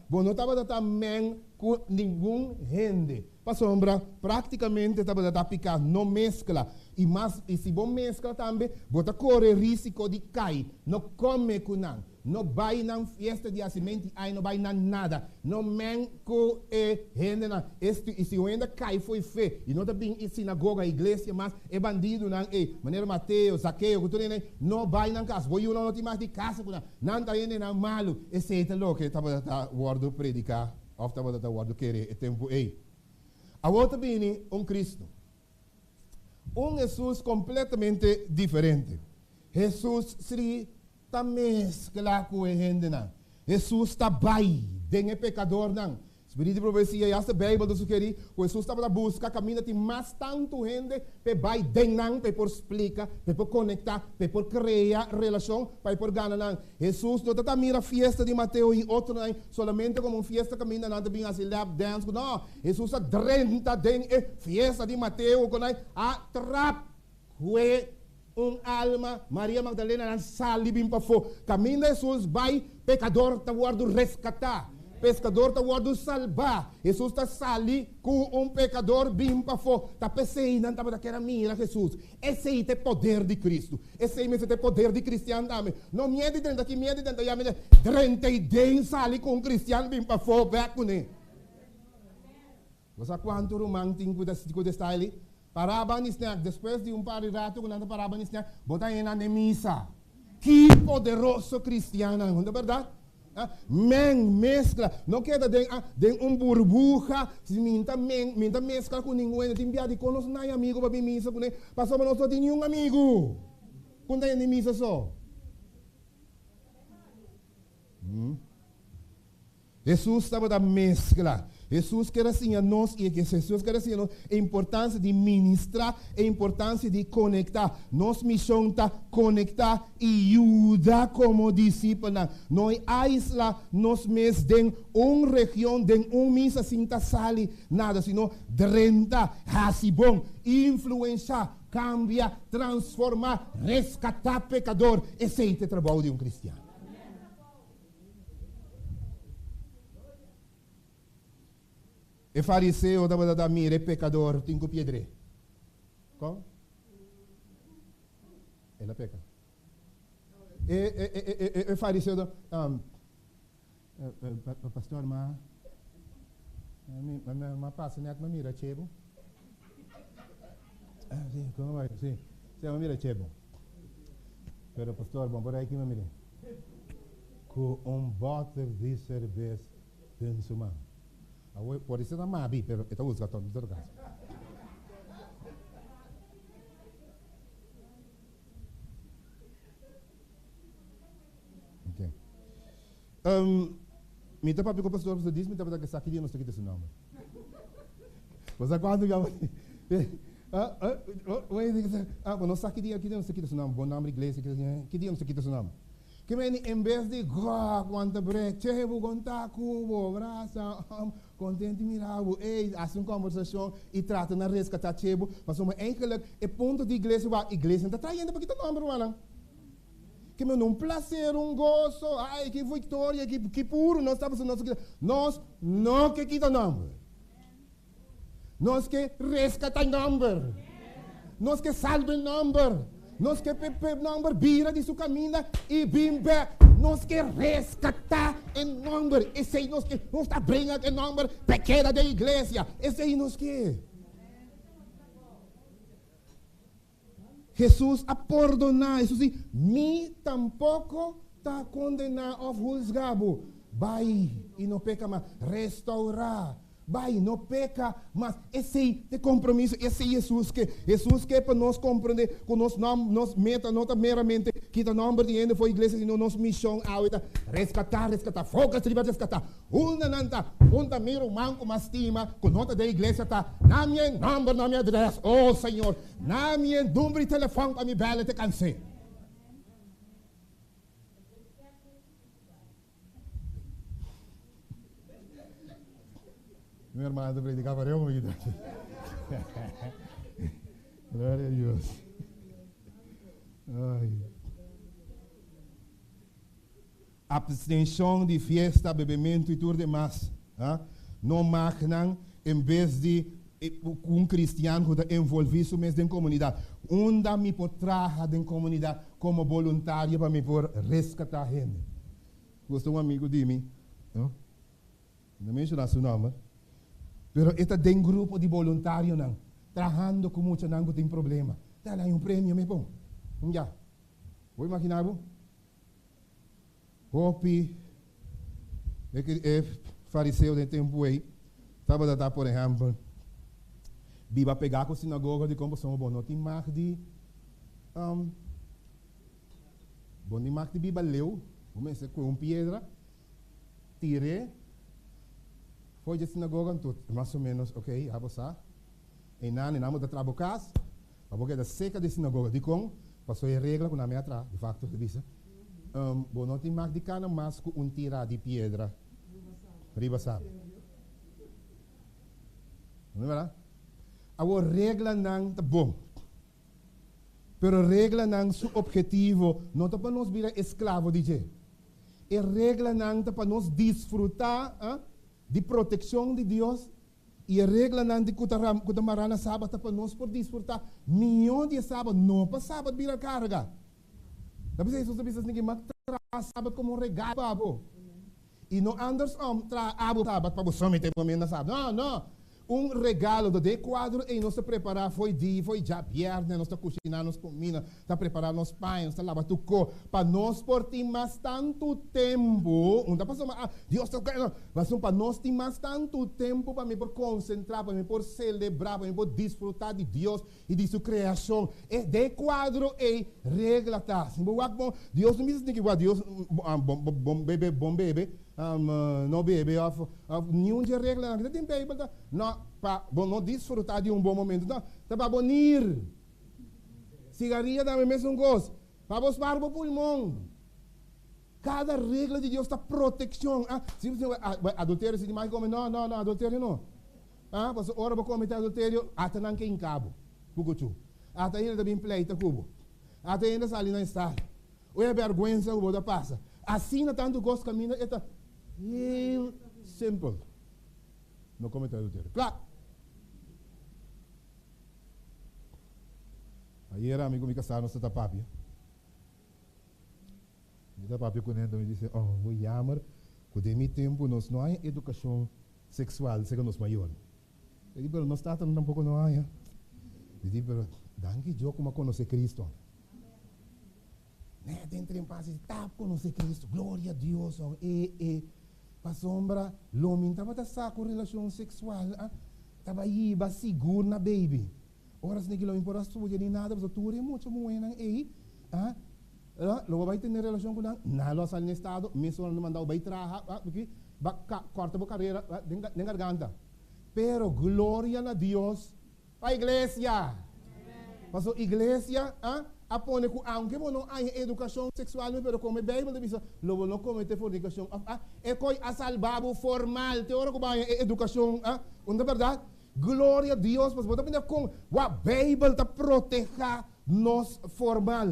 Bom, não estava também com nenhum gente. Para sombra, praticamente estava a picar, não mescla. E se você mescla também, você corre risco de cair. Não come com não. Não vai na festa de acimento, aí não vai na nada. Não men com gente não. E se ainda cai, foi fé. E não está bem em sinagoga, igreja, mas é bandido não. Maneira Mateus, Zaqueu, não vai na casa. Vou não te mais de casa com não. Não está indo na malo. Esse é o louco que estava a word predicar. Ou estava a word querer. É tempo aí. A outra vem Cristo. Jesus completamente diferente. Jesus seria está mescla com a gente não. Jesus está bem, tem pecador não. Espírito de profecia, essa Bíblia do suqueri, Jesus estava na busca, caminha tem mais tanto gente, para vai den não, para por explicar, para por conectar, para por criar relação, para por ganhar não. Jesus não está mira fiesta de Mateus e outro não, solamente como uma fiesta caminha não, também assim lap dance, não. Jesus está drenta den fiesta de Mateus, com a trap, alma, Maria Magdalena não sali bem para fora. Caminho Jesus vai, pecador está guardo resgatar. Pescador está guardo salvar. Jesus está sali com pecador bem para fora. Está pensando, não estava daquela mira Jesus. Esse aí é poder de Cristo. Esse aí é poder de cristiano também. Não me de dentro aqui, me de dentro. Já me de 30 sali com cristiano bem para fora. Back com ele. Você sabe quanto romântico desse ali? Paraban snack, depois de par de rato, quando paraban snack, botar na missa. Que poderoso cristiano, não é verdade? Mescla, não queda de burbuja, se minta mescla com ninguém, tem piada com nós não é amigo para missa, passou para nós não tem nenhum amigo. Quando é missa só? Jesus estava da mescla. Jesus quer assim a nós e que Jesus quer assim a nós a importância de ministrar, a importância de conectar. Nossa missão está conectar e ajudar como discípulos. Não aísla nos mes de uma região, de uma missa sem sali nada, sino 30, assim bom, influenciar, cambiar, transformar, resgatar pecador. Esse é o trabalho de um cristiano. E fariseu da mira, é pecador, tem que piedre. Como? Ela peca. E fariseu pastor, mas passa, né? Mas mira, chebo. Sim, como vai? Sim. Você mira, chebo. Pero pastor, bom, por aí que me mire. Com bote de cerveja dentro do mão. Pode ser na Mabi, mas eu uso todo no caso. Ok. Me está para o pastor, você disse, me está para que saque de não sei o que é esse nome. Você quando já não saque de aqui não sei o que é esse nome, bom nome de igreja, que dia não sei o que é esse nome. Que em vez de quanto break, chego contar cubo, braça, contente miravo, assim uma conversação e trata na resgatar chego, mas uma eigenlijk é ponto de igreja, a igreja está traindo para que tá nome, mano. Que me um prazer, gozo, ai que vitória, que puro, nós estamos nós não que quita nome. Nós que resgatar nome. Nós que salve nome. Nós que number vira de sua caminho e bimbe, nós que resgatar em number, esse aí nós que nós está bringando em number pequena da igreja, esse aí nós que Jesus a perdonar, isso sim, me tampouco está condenado ou juzgado, vai e não peca mais, restaurar. Vai, não peca, mas esse é compromisso, esse é Jesus que para nós compreender, com nós meta, nota meramente, que o nome de ainda foi igreja, sino nossa missão, resgatar, foca se resgatar, uma miro manco, mas estima, com nota da igreja, está, na minha nome, na minha adressa, oh Senhor, na minha número de telefone, para me bela, te cansei. Meu irmão predicava eu comigo. Glória a Deus. Ai. abstenção de festa, bebimento e tudo demais. Não marcam, em vez de um cristiano que envolvido mesmo em comunidade. Onde me por trabalhar em comunidade como voluntário para me por resgatar gente. Você um amigo de mim, não mencionar seu nome, mas está dentro de grupo de voluntários, trabalhando com muitos que tem problema. Dá lá um prêmio, me bom. Já. Vou imaginar, Hopi, fariseu de tempo aí, estava a dar, por exemplo, Biba pegar com a sinagoga de como são bom, não tem mais de bom de mais de Biba leu, comecei com uma pedra, tirei, foi de sinagoga tudo, mais ou menos, ok, abusar, e namo da trabocas, a boca da seca de sinagoga, de como passou a regra com a minha atrás, de facto, de vista, bom não tem mais de cana, mas com um tira de pedra, ribassado, não é verdade? A regra não está bom. Pero a regra não seu objetivo não está para nós virar escravo de Deus. A regra não está para nós desfrutar de proteção de Deus. E a regra não de kutamarana sábado está para nós por desfrutar milhões de sábado, não para sábado virar carga. Daí você sabe que ninguém mais traz sábado como um regalo, babo. E não anders traz sábado para você meter para mim na sábado. Não. Um regalo de quadro e nós preparar foi já viernes, nós cozinhando nos comida, está preparando os pães, está lavando o corpo, para nós por ter mais tanto tempo, não está passando, Deus está mas para nós ter mais tanto tempo para me por concentrar, para me por celebrar, para me por desfrutar de Deus e de sua criação. E de quadro e regra tá. Deus não me diz que Deus bom bebê. Não bebe, nenhum de regra, não tem bebê, não, para não desfrutar de um bom momento, não, para bonir, cigarrilha dá mesmo gosto, para você para o pulmão, cada regra de Deus está proteção, se você adultério, se demais come, não, adultério não, você ora para cometer adultério, até não que em cabo, pucuchu, até ainda bem pleita cubo, até ainda sai na estado, ou é vergonha o boda passa, assim não tanto gosto caminha, é real simple. No cometa adultério. Claro. Aí era amigo me casaram no tapapia. O tapapia quando me disse, vou chamar, que de meu tempo nós não há educação sexual, segundo os maiores. Eu disse, pero nós tampouco não há. Eu disse, pero danke eu como conhecer Cristo. Dentro em paz, está conhecer Cristo, glória a Deus, para sombra, o homem estava com relação sexual, estava aí, seguro na baby. Ora, se não importa a sua de nada, você tudo é muito bueno, logo vai ter relação com ela, não sai no estado, mesmo não mandar o vai trabalhar, porque corta a carreira, nem garganta. Pero glória a Deus, a igreja, mas a igreja, apone que aunque não há educação sexual, mas como a Bíblia diz, logo não comete fornicação. É coi a salvado formal, te ora como a educação, não é verdade? Glória a Deus, mas você aprender com a Bíblia está proteger nós formal.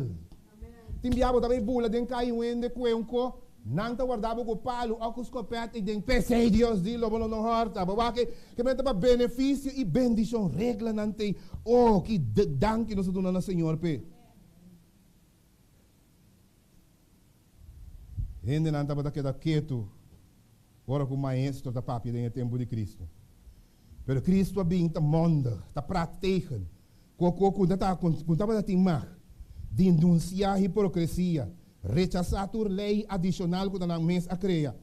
Timbiabo também bula den caiu ende cuenco, não está guardado com palo, ou com escopeta e den PC Deus de lobo não horta, porque que mete para benefício e bendição regla não tem. Que danke nós dona na Senhor pe. Gente não estava daquela quieto, ora com o maestro da papi em tempo de Cristo. Pero Cristo habita mundo, está praticando, quando estava da timar, de denunciar a hipocrisia, rechazar a lei adicional que na mesa a criar.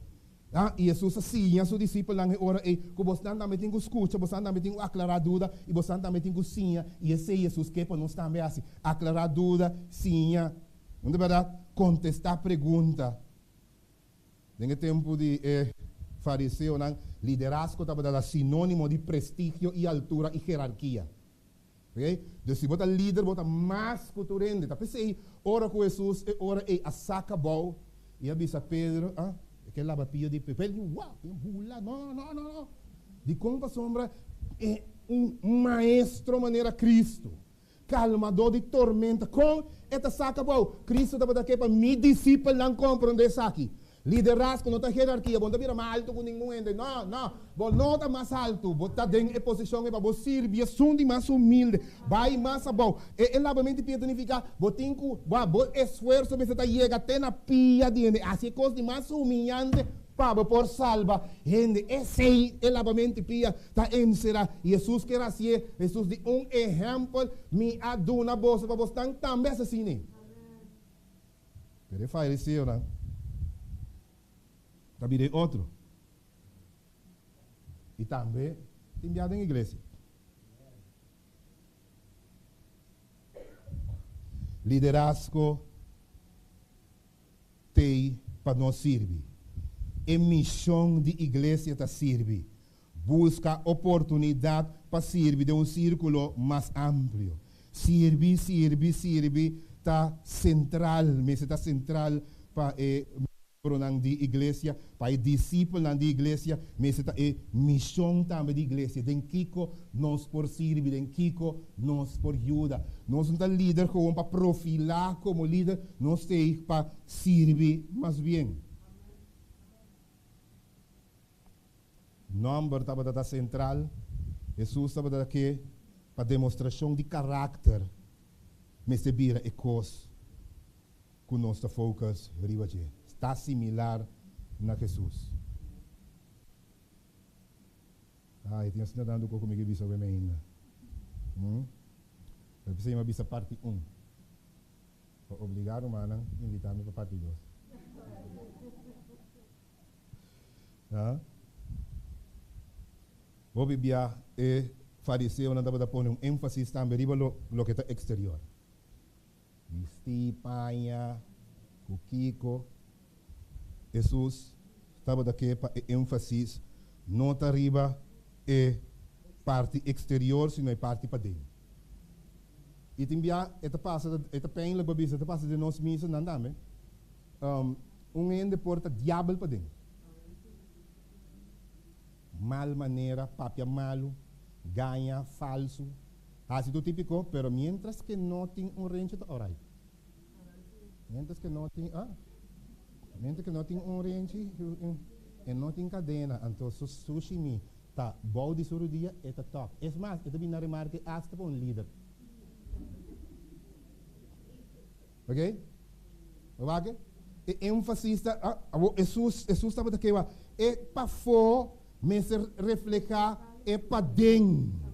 E Jesus assim, seu discípulo lá ora e que você também tem que escutar, você também tem que aclarar dúvida e você também tem que sim, e esse Jesus que para nós também assim, aclarar dúvida, sim, não é verdade? Contestar pergunta. Em tempo de fariseu, liderazgo estava sinônimo de prestígio e altura e hierarquia. Okay? Então, se você é líder, você é mais culturante. Então, pensei, ora com Jesus, ora a saca bom, e avisa Pedro, que lava pio de Pedro, uau, não. De como a sombra é maestro maneira Cristo. Calmador de tormenta, com esta saca bom. Cristo estava daqui para me discípulo não compreender isso aqui. Liderazgo, no está jerarquía, vos no más alto con ningún ente. No, vos no está más alto, vos está en posición para vos servir, son más humilde, vai mais bom. El labamente pia significa, vos tengo, vos esfuerzo, você está llega até na pia de assim coisa mais humilhante para por salva. Gente, esse el labamente pia tá encerrar. Jesus quer assim, Jesus de exemplo, me aduna bolsa para vos também assim. Pero fariseu, não? Também outro. E também enviado em igreja. Liderazgo tem para nós servir. A missão de igreja está servir. Busca oportunidade para servir de círculo mais amplo. Servir está central, mas está central para de igreja, para discípulo na igreja, mas está missão também de igreja. Den Kiko nós por servir, den Kiko nós por ajuda. Nós não estamos líder como para profilar como líder, nós temos para servir mais bem. Número estava central, Jesus estava aqui para demonstração de caráter, mas se vira e coisa que nós estamos focus está similar na Jesus. Eu tinha sido dando comigo bisa o ainda. Eu precisei uma bisa parte 1. Para obrigar o mano a invitar-me para parte 2. Vou bibia e fariseu não dava da pôr ênfase também no que está exterior. Vestir, panha, cuquico. Jesus estava daqui para ênfase não está arriba é parte exterior, sino é parte para dentro. E também esta pena para bisa, esta passa de nós mesmos não dá, ende porta diabo para dentro. Mal maneira, papia malo, ganha, falso. Assim do típico, pero mientras que não tem range, está alright. Mientras que não tem range, e não tem cadena, então sushi me tá bom de surudia e tá top. É mais, eu também não remarque hasta para líder. Ok? Ok? E ênfase está, Jesus estava daqui, é para fora, mas reflejar é para dentro.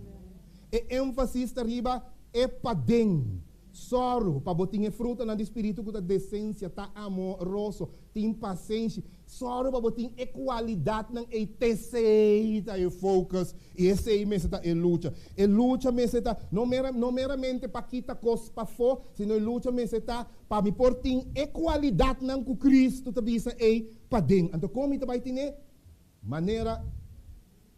E ênfase está arriba é para dentro. Sorro, para botar fruta no espírito com a decência, tá amoroso, tem paciência. Sorro para botar equalidade na ETC, e focus, e esse aí mesmo tá luta. E luta mesmo tá não meramente para quitar coisas para fora, sino luta mesmo tá para me pôr equalidade na com Cristo, tá bisa aí para dentro. Então como isso vai ter maneira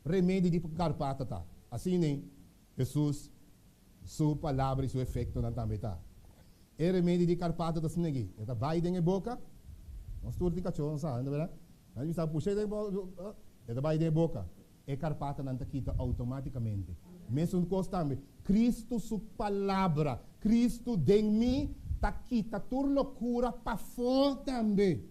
remédio de carpata tá. Assim nem Jesus sua palavra e seu efeito não também tá. É remédio de carpata da snegi. Esta vai dentro da boca. Nós turti cachorro, sabe, não é verdade? A gente está puxando esta vai dentro da boca. É carpata não tá quita automaticamente. Mesmo coisa também. Cristo sua palavra, Cristo dentro de mim tá quita tur loucura para fora também.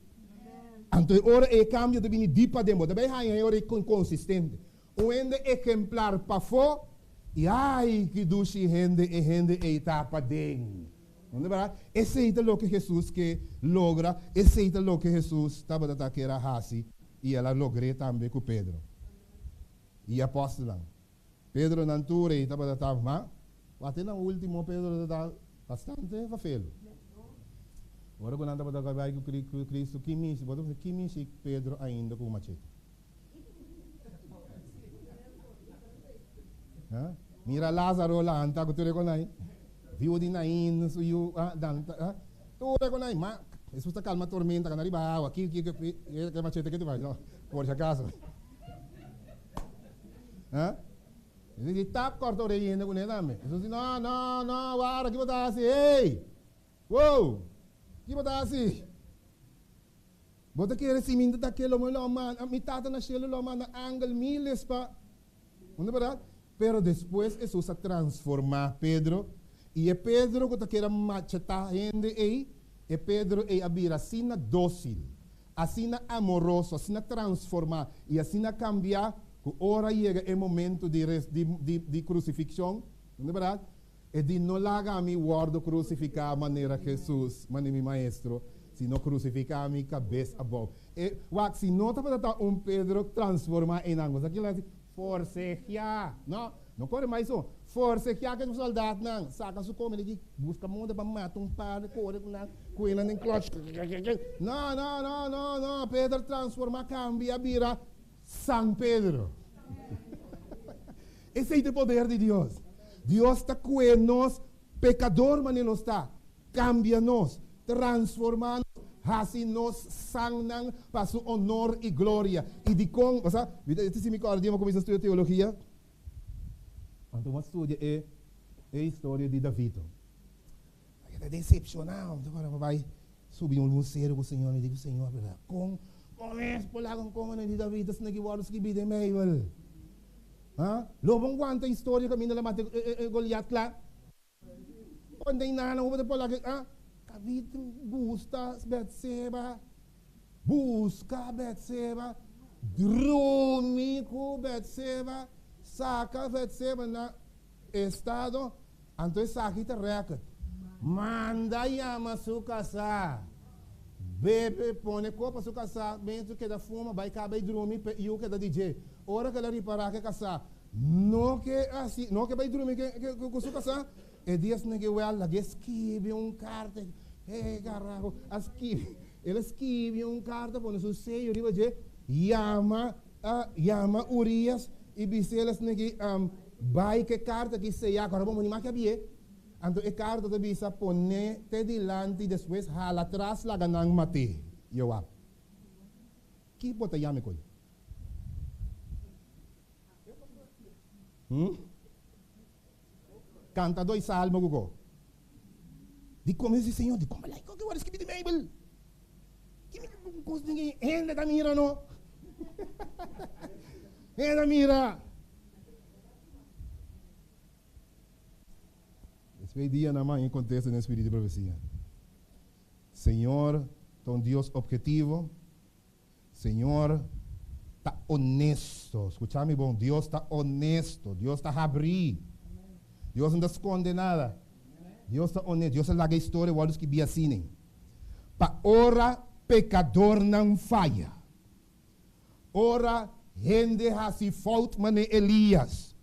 Então ora é cambio de vir de para dentro. Também é ora consistente. O ende exemplar para fora. E ai, que duche gente e etapa dentro. Não é verdade? Esse é o que Jesus que logra, esse é o que Jesus estava dando que era assim, e ela logrou também com Pedro. E apóstolo. Pedro não tudo estava dando, mas até no último Pedro estava bastante feio. Agora quando estava dando com Cristo, que me Pedro ainda com machete. Mira Lázaro lá, anta que tu reconai. Viu de nain, suyu, danta, tu reconai, mas isso está calma tormenta, canari ba, aqui que machete que tu vai, por si acaso. Ele tap corta a orelha com ele também. Isso assim, não, agora que botar assim, ei, uou, que botar assim. Bota que recimento daquele homem, a mitad na chela homem na angle miles pa, não é verdade? Pero depois Jesus a transformar Pedro. E é Pedro que quer machetar gente aí. É Pedro e a vira sina dócil. assim na amoroso, assim na transformar e assim na cambiar, que hora chega o momento de crucifixão, não é verdade? E de não largar mi guardo crucificar a maneira Jesus, meu maestro, se não crucificar a minha cabeça above. E se não está para Pedro transformar em algo, aquilo é assim, forcejar, não corre mais isso. Forcejar que o soldado não, saca su come ele busca mundo para matar par, corre com ele nem clutch. Não, Pedro transforma, cambia, vira São Pedro. Esse é o poder de Deus. Deus está com nós, pecador, mas não está. Cambia-nos, transforma-nos, assim nos sanam para su honor e glória. E de com, você se me acorda, como começa a estudar teologia? Quando você estuda a história de David. Está decepcionado, agora vai subir um luceiro com o Senhor e diz, Senhor, com esse por lá com de David, se não que guarda que bide meio. Lobong quanta história kami nila mati Goliath la. Quando inana ko por lá David busca Betseba, drumi com Betseba, saca Betseba na estado, então saca ita record. Manda yama su casa. Bebe pone copa su casa, benzo que da fuma, vai cabe drumi pe eu que da DJ. Ora que ela reparar que casa, não que assim, não que vai dormir que su casa, e dias que ela que escreve carta, carajo, ele escreve carta põe su sello riba de llama Urias e biselas que vai que carta que se agora vamos animar que habia. Então a carta de bisa pone te dilante e depois hala atrás la ganang mate. Eu a. Que bota llame coi? Canta dois salmos go. Di como esse Senhor, di como lá que eu escrevi de Bible. Que me custa ninguém ainda da mira no. Ainda mira. Esse dia na mãe acontece no espírito de profecia. Senhor, ton Deus objetivo. Senhor, está honesto. Escúchame, bom. Deus está honesto. Deus está abrir. Deus não esconde nada. Deus está honesto. Deus é a história de que biasinem. Para ora pecador não falha. Ora gente assim falta mane Elias.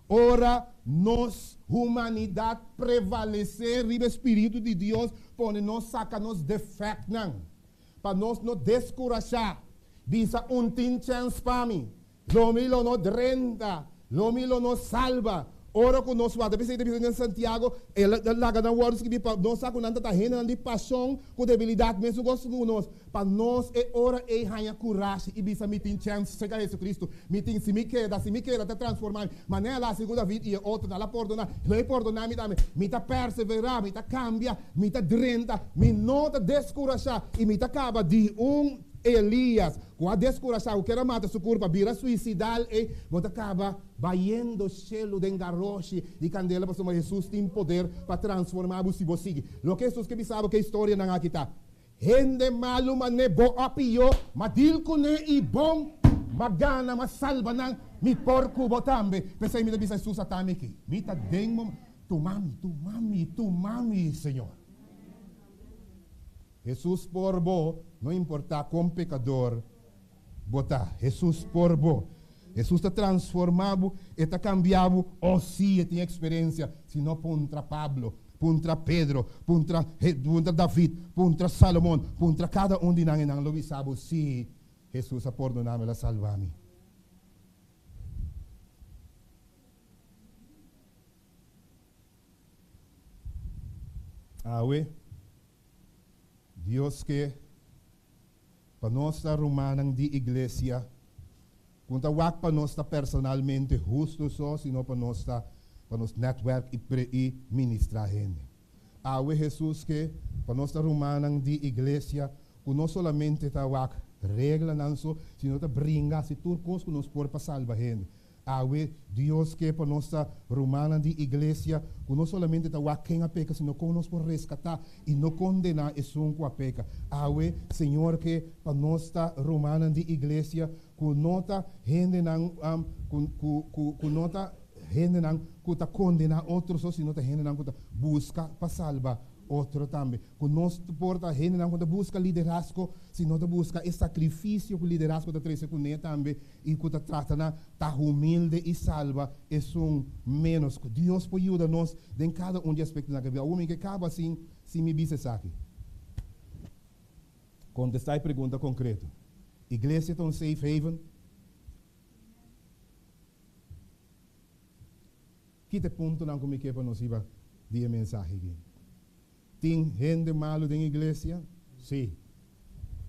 Ora nós humanidade prevalecer o Espírito de Deus para nós sacar nos defeitos não. Para nós não descorajar. Bisa untin chance para mim. Lomilo no drenta. Lomilo no salva. Ora com nós, depois em Santiago, ela laga na words que nós saco nanta renda de paixão com debilidade mesmo gosto de nós. Para nós é hora é ganhar coragem e bisa meeting chance chegar a Jesus Cristo. Meeting se me queda te transformar. Mas não a segunda vida e outra na perdonar. Não perdonar me também. Me tá perseverar, me tá cambia, me tá drenta, me não tá descorajar e me tá acaba de Elias, com a descoração, o que era mata sua curva, vira suicidal e você acaba vaindo o cielo de engarroche de candela para que Jesus tem poder para transformar o se você. Lo que Jesus que sabe que a história não aqui está. Gente malo mané bo apio, madil ko ne e bom, magana masalva nang mi porco botambe. Pensei me da bisa Jesus atame ki. Mita dengmo, tu mami, Senhor. Jesus por bo, não importa com pecador, botar. Jesus por bo. Jesus está transformado, está cambiado, ou se tem experiência, se não contra Pablo, contra Pedro, contra David, contra Salomão, contra cada de nós não lo sabe se Jesus a perdonar-me, a salvar-me. Deus que para nós estar rumanang de igreja, quando wak para nós estar personalmente justo só, sino para nós estar para nós network e ministrar gente. Jesus que para nós estar rumanang de igreja, que não solamente está wak regla não só, sino está brinca se turcos que nos por para salvar gente. Awe, Dios que para nossa romana de igreja, que não somente está quem a peca, sino que nos por rescatar e não condenar esse com a peca. Awe, Senhor, que para nossa romana de igreja, que nota gente não, que nota gente não, que está condenar outros, ou se nota gente não, que está busca para salvar outro também. Que nós porta gente não, que busca liderazgo, se não busca esse sacrifício que o liderazgo da três com também, e que trata na tá humilde e salva, é menos. Que Deus pode ajudar nós em cada um de aspectos da vida. O homem que acaba assim, se me disse aqui. Contestar a pergunta concreta. Igreja é um safe haven? Que te ponto não como que para nós ir de mensagem aqui. Tem gente malo na igreja? Sim.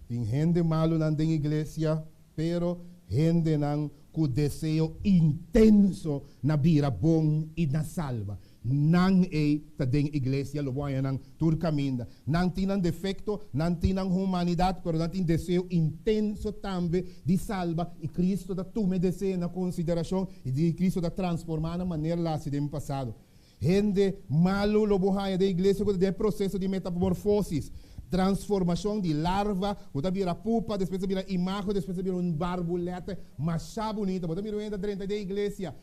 Tem gente malo na igreja, pero gente não com desejo intenso na vira bom e na salva. Não é ta den igreja lo voy a tur caminda. Não tem defeito, não tem humanidade, pero não tem desejo intenso também de salva e Cristo da tu me desejo na consideração e de Cristo da transformar na maneira lá se dem passado. Gente malo lo bohaya da igreja que tem processo de metamorfose, transformação de larva, que vira pupa, depois vira imagem, depois vira barbuleta, machá bonita, que vira ainda dentro da igreja.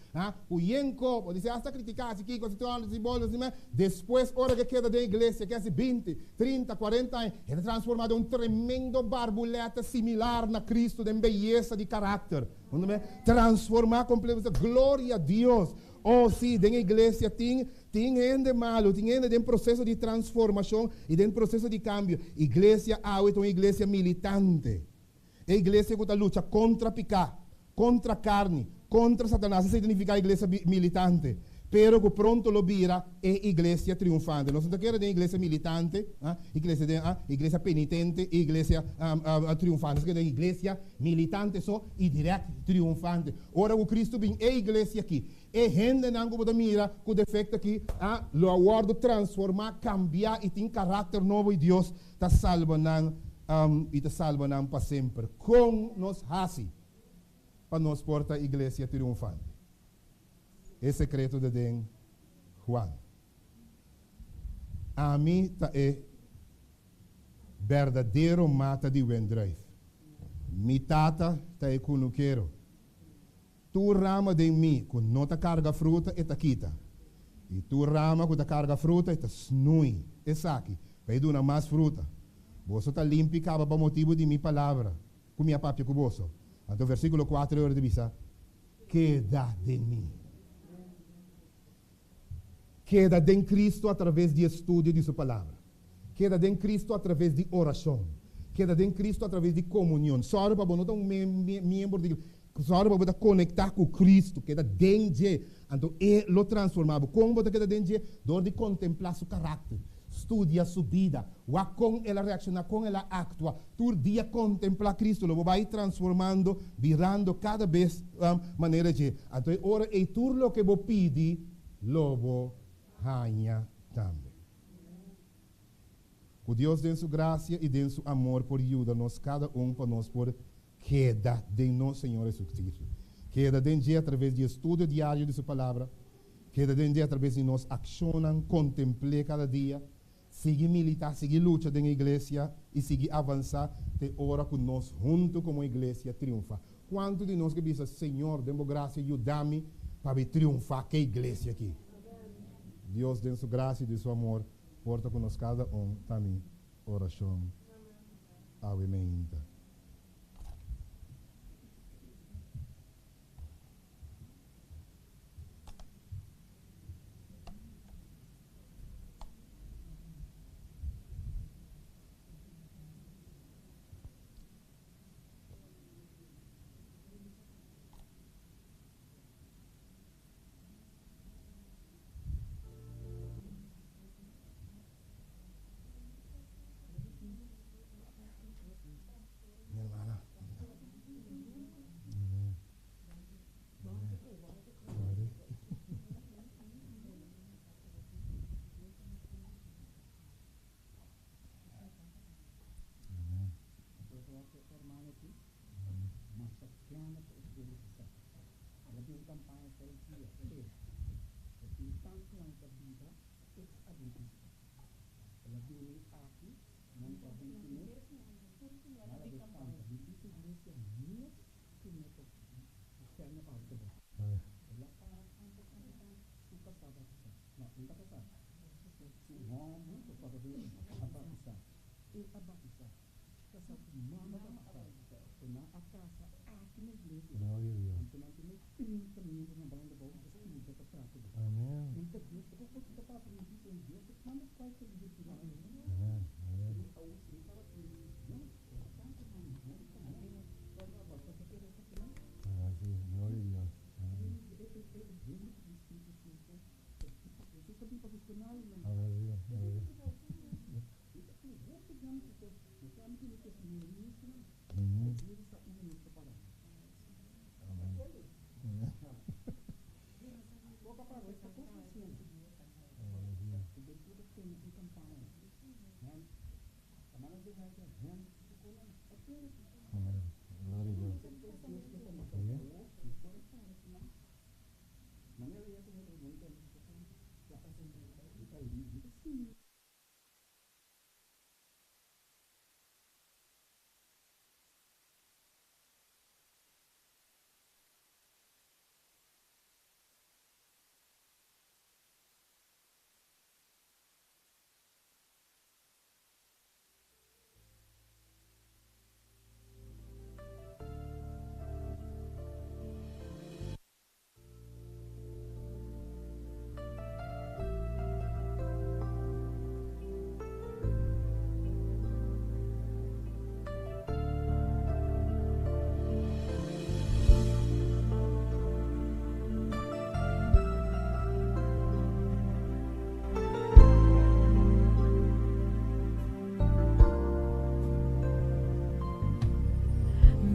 O yenko, pode ser hasta criticar, se kiko, se toalhas, se bolas, depois, hora que queda da igreja, que é 20, 30, 40 anos, é transformado em um tremendo barbuleta similar na Cristo, de beleza de caráter. Transformar completamente, glória a Deus. Oh, sim, dentro da igreja tem gente malo, tem gente em processo de transformação e em processo de cambio. Igreja é uma igreja militante. É a igreja que luta contra pecado, contra carne, contra Satanás. Isso significa igreja militante. Pero que pronto lo vira é igreja triunfante. Nós não queremos igreja militante, igreja penitente, igreja triunfante. Nós queremos igreja militante só e direto triunfante. Ora o Cristo vem é igreja aqui. É gente não como mira com defeito aqui, lo aguardo transformar, cambiar e tem caráter novo e Deus está salvando e está salvando para sempre. Com nós assim para nós porta a igreja triunfante. É secreto de den Juan. A mim é verdadeiro mata de Wendrive. Mi tata é cunuqueiro. Tu rama de mim, que não ta carga fruta, e ta quita. E tu rama que ta carga fruta, e ta snui. E saque, vai dar mais fruta. Você ta limpi caba para motivo de minha palavra. Com minha papi com você. Então, versículo 4 de bisa. Queda de mim. Queda em Cristo através de estudo de sua palavra. Queda em Cristo através de oração. Queda em Cristo através de comunhão. Só para você um membro de só para você conectar com Cristo. Queda dentro. Então, ele lo transformava. Como você queda dentro? Dor de contemplar seu caráter. Estudia sua vida. Com ela reacciona, com ela atua. Todo dia contemplar Cristo. Lo vai transformando, virando cada vez maneira de. Então, ora é tudo o que você pede, lobo rainha também. Que Deus dê sua graça e dê seu amor por ajudar-nos, cada para nós, por queda de nosso Senhor Jesus Cristo. Queda de dia através de estudo diário de sua palavra. Queda de dia através de nós accionar, contemplar cada dia, seguir militar, seguir luta da igreja e seguir avançar, de hora que nós, junto como igreja, triunfa. Quanto de nós que diz, Senhor, dê-me graça e ajuda-me para triunfar que igreja aqui. Deus dê sua graça e de seu amor, porta conosco cada também, oração. Amém.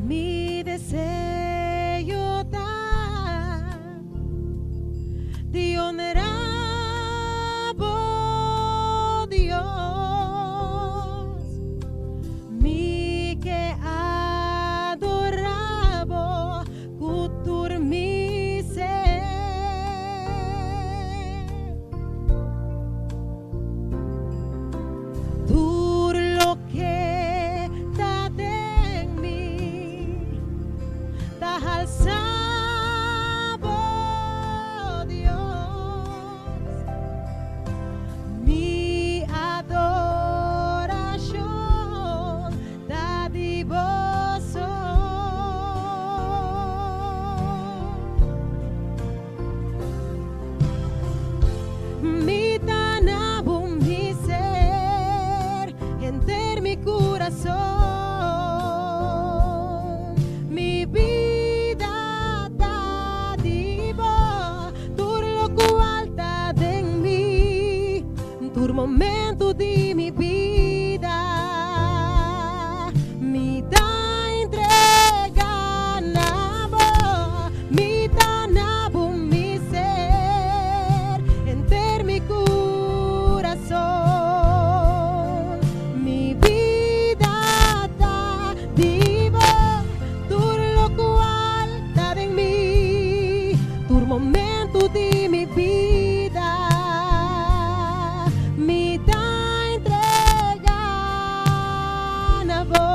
Mi deseo da de honorable Dios, mi que adorabo cultur mi ser, tú lo que da de mí, da al sabor Dios, mi adoración da divoso, mi tanabo mi ser, enter mi corazón, mi vida da divo, tur lo cual da en mí, tur momento di mi vida, mi da entrega nabo, mi tanabo mi ser, enter mi corazón, mi vida da divo, tur lo cual da en mí, tur momento di mi vida, mi da entrega nabo.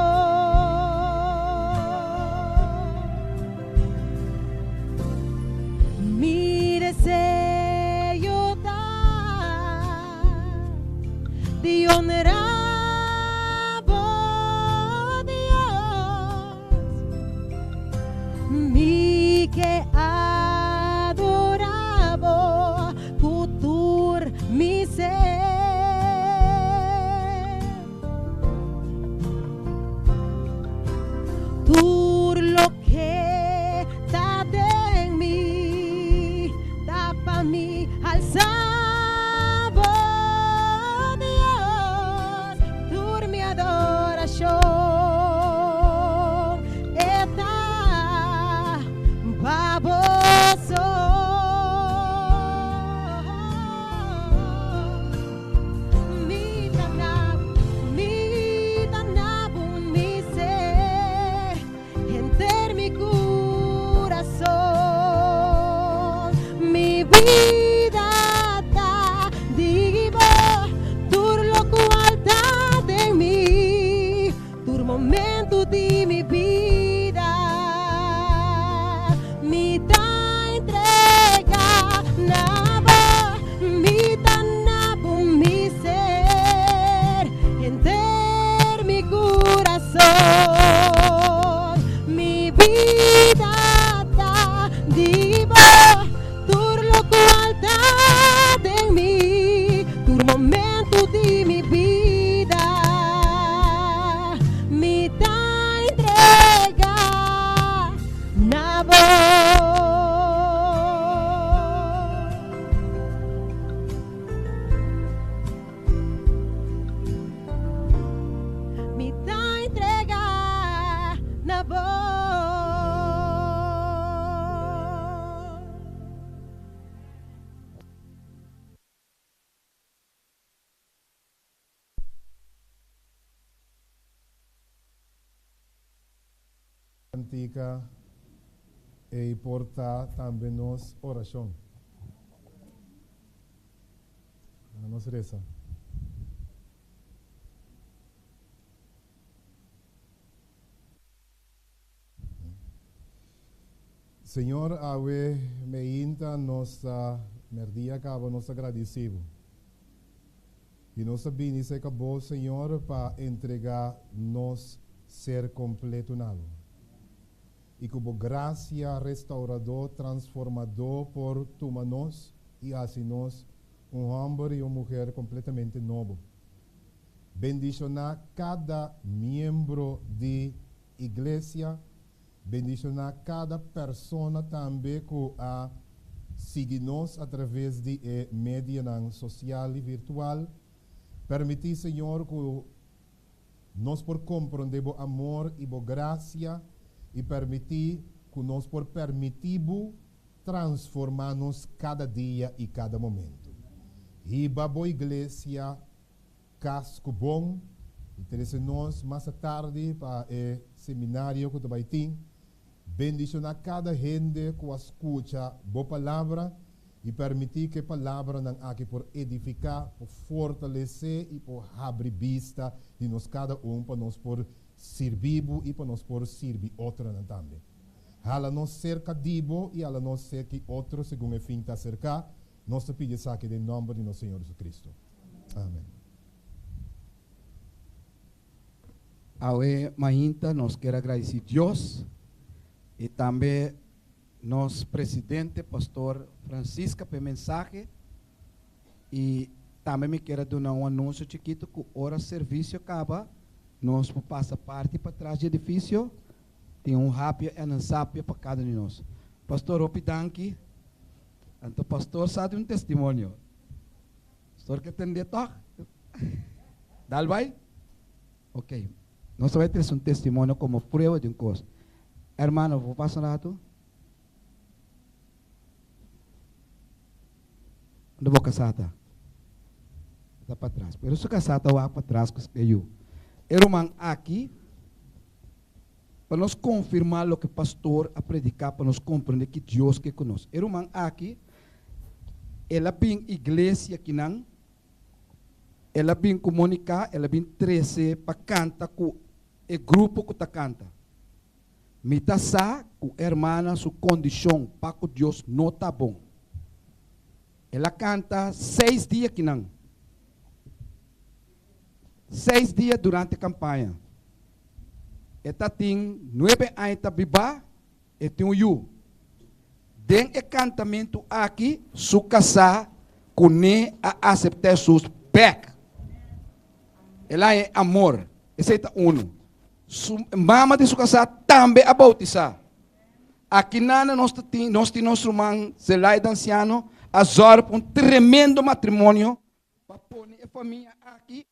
Mi deseo da de honorable Dios, mi que adorabo cultur mi ser, tú lo que da en mí, da pa' mí al sabor Dios, tú mi adoración, está pavo Me dá entregar na boa. Antica e porta também nos oração. Nos reza. Senhor, awe meinta nossa merdia acaba nos agradecido. E nossa bênção acabou, Senhor, para entregar nos ser completo nalo. E como graça restaurador, transformador por tumanos e assim nós um homem e uma mulher completamente novo. Bendicionar cada membro de igreja, bendicionar cada pessoa também que sigue-nos através de mídia social e virtual. Permitir, Senhor, que nós por compreender o amor e a graça e permitir que nós por permitir transformar-nos cada dia e cada momento. Riba boa igreja, casco bom, interesse nós mais tarde para o seminário que tu vai ter. Bendicionar cada gente que escuta boa palavra e permitir que a palavra não aqui por edificar, por fortalecer e por abrir vista de nós cada para nós por servir e para nós por servir outra também. Hala nós cerca dibo e hala nós ser que outro segundo o fim está cerca. Nós te pedimos aqui em nome de nosso Senhor Jesus Cristo. Amém. Awe mainta nós quero agradecer a Deus e também nosso presidente, pastor Francisca, pela mensagem. E também me quero dar um anúncio chiquito que hora serviço acaba, nós passa parte para trás do edifício, tem um rápio e um sápio para cada um de nós. Pastor Opidanki, então pastor sabe um testemunho. Pastor que tem de toque? Dá vai? Ok. Nós vamos ter um testemunho como prova de uma coisa. Hermano, vou passar um rato? Onde vou casada? Está para trás. Pero se casada vai para trás que eu. Irmão, aqui, para nós confirmar o que o pastor a predicar, para nós compreender que Deus que conosco. Irmão, aqui, ela vem igreja aqui não, ela vem comunicar, ela vem 13 para cantar com o grupo que está canta. Me está sa com a irmã sua condição para que Deus não está bom. Ela canta 6 dias aqui não. 6 dias durante a campanha. Ela tem 9 anos de bibá e tem um yu. Den o cantamento aqui, su casar com ne a aceitar seus back. Ela é amor. Esse é um. Mama de su casar também a bautizar. Aqui nós temos nosso irmão Zelai Danciano, a zora para um tremendo matrimônio para pôr a família aqui.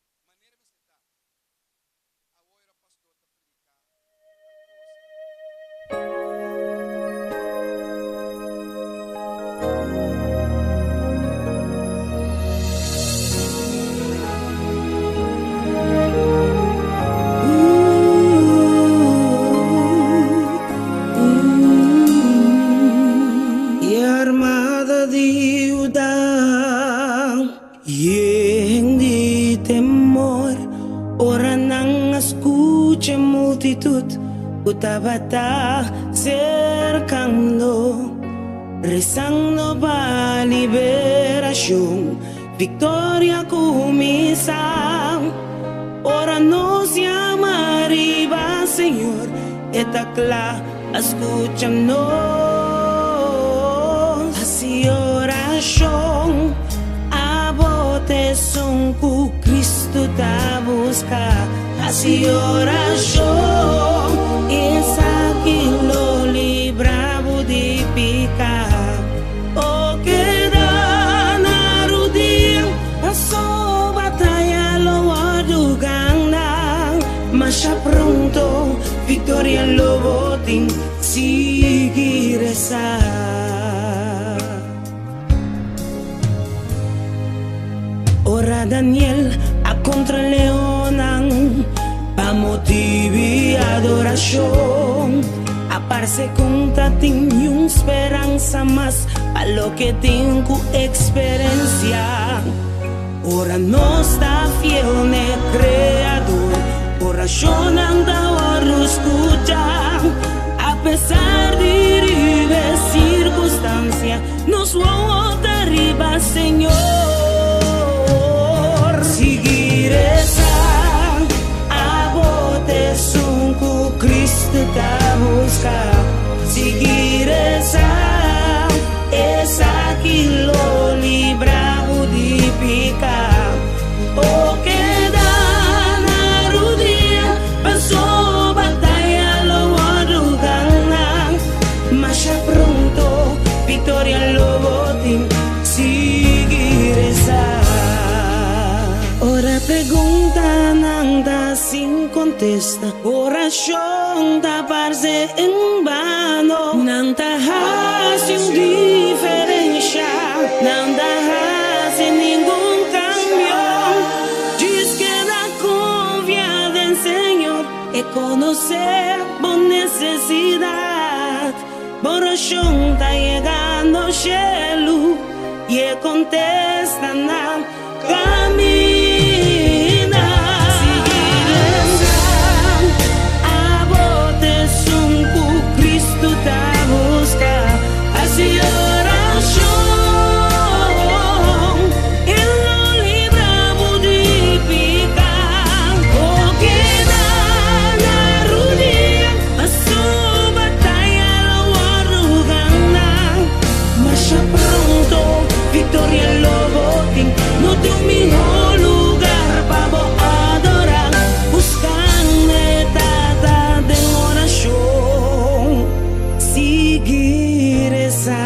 Utabata cercando, rezando para liberación, victoria comienza. Ora nos llama arriba, Señor, está clara, escúchanos. Así oración, a bote son que Cristo te busca. Así oración, es aquí lo libramos. botín, seguir esa. Ora Daniel a contra leonan, pa motivi adoración. Aparse con tatín y un esperanza más, pa lo que tengo experiencia. Ora no está fiel ne creador, oración da o escucha. A pesar de ribe circunstancia, nos vamos arriba, Señor. Seguir esa, a bote son con Cristo da buscar. Seguir esa que lo libra de picar. O queda na rodilla, pasó batalla, lo voy ganar. Mas ya pronto, victoria lo botín, seguir esa. Ora pregunta nada sin contesta, oración da parce en vano. Nanta hace diferencia, nada hace ningún cambio. Diz que da confianza en Señor y conocer por necesidad. Oración está llegando al cielo y contesta na camino. No te un mejor lugar para adorar, buscarme tata de oración, seguir esa.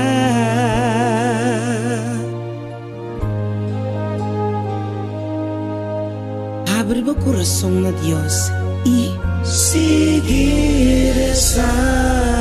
Abre el corazón a Dios y seguir esa.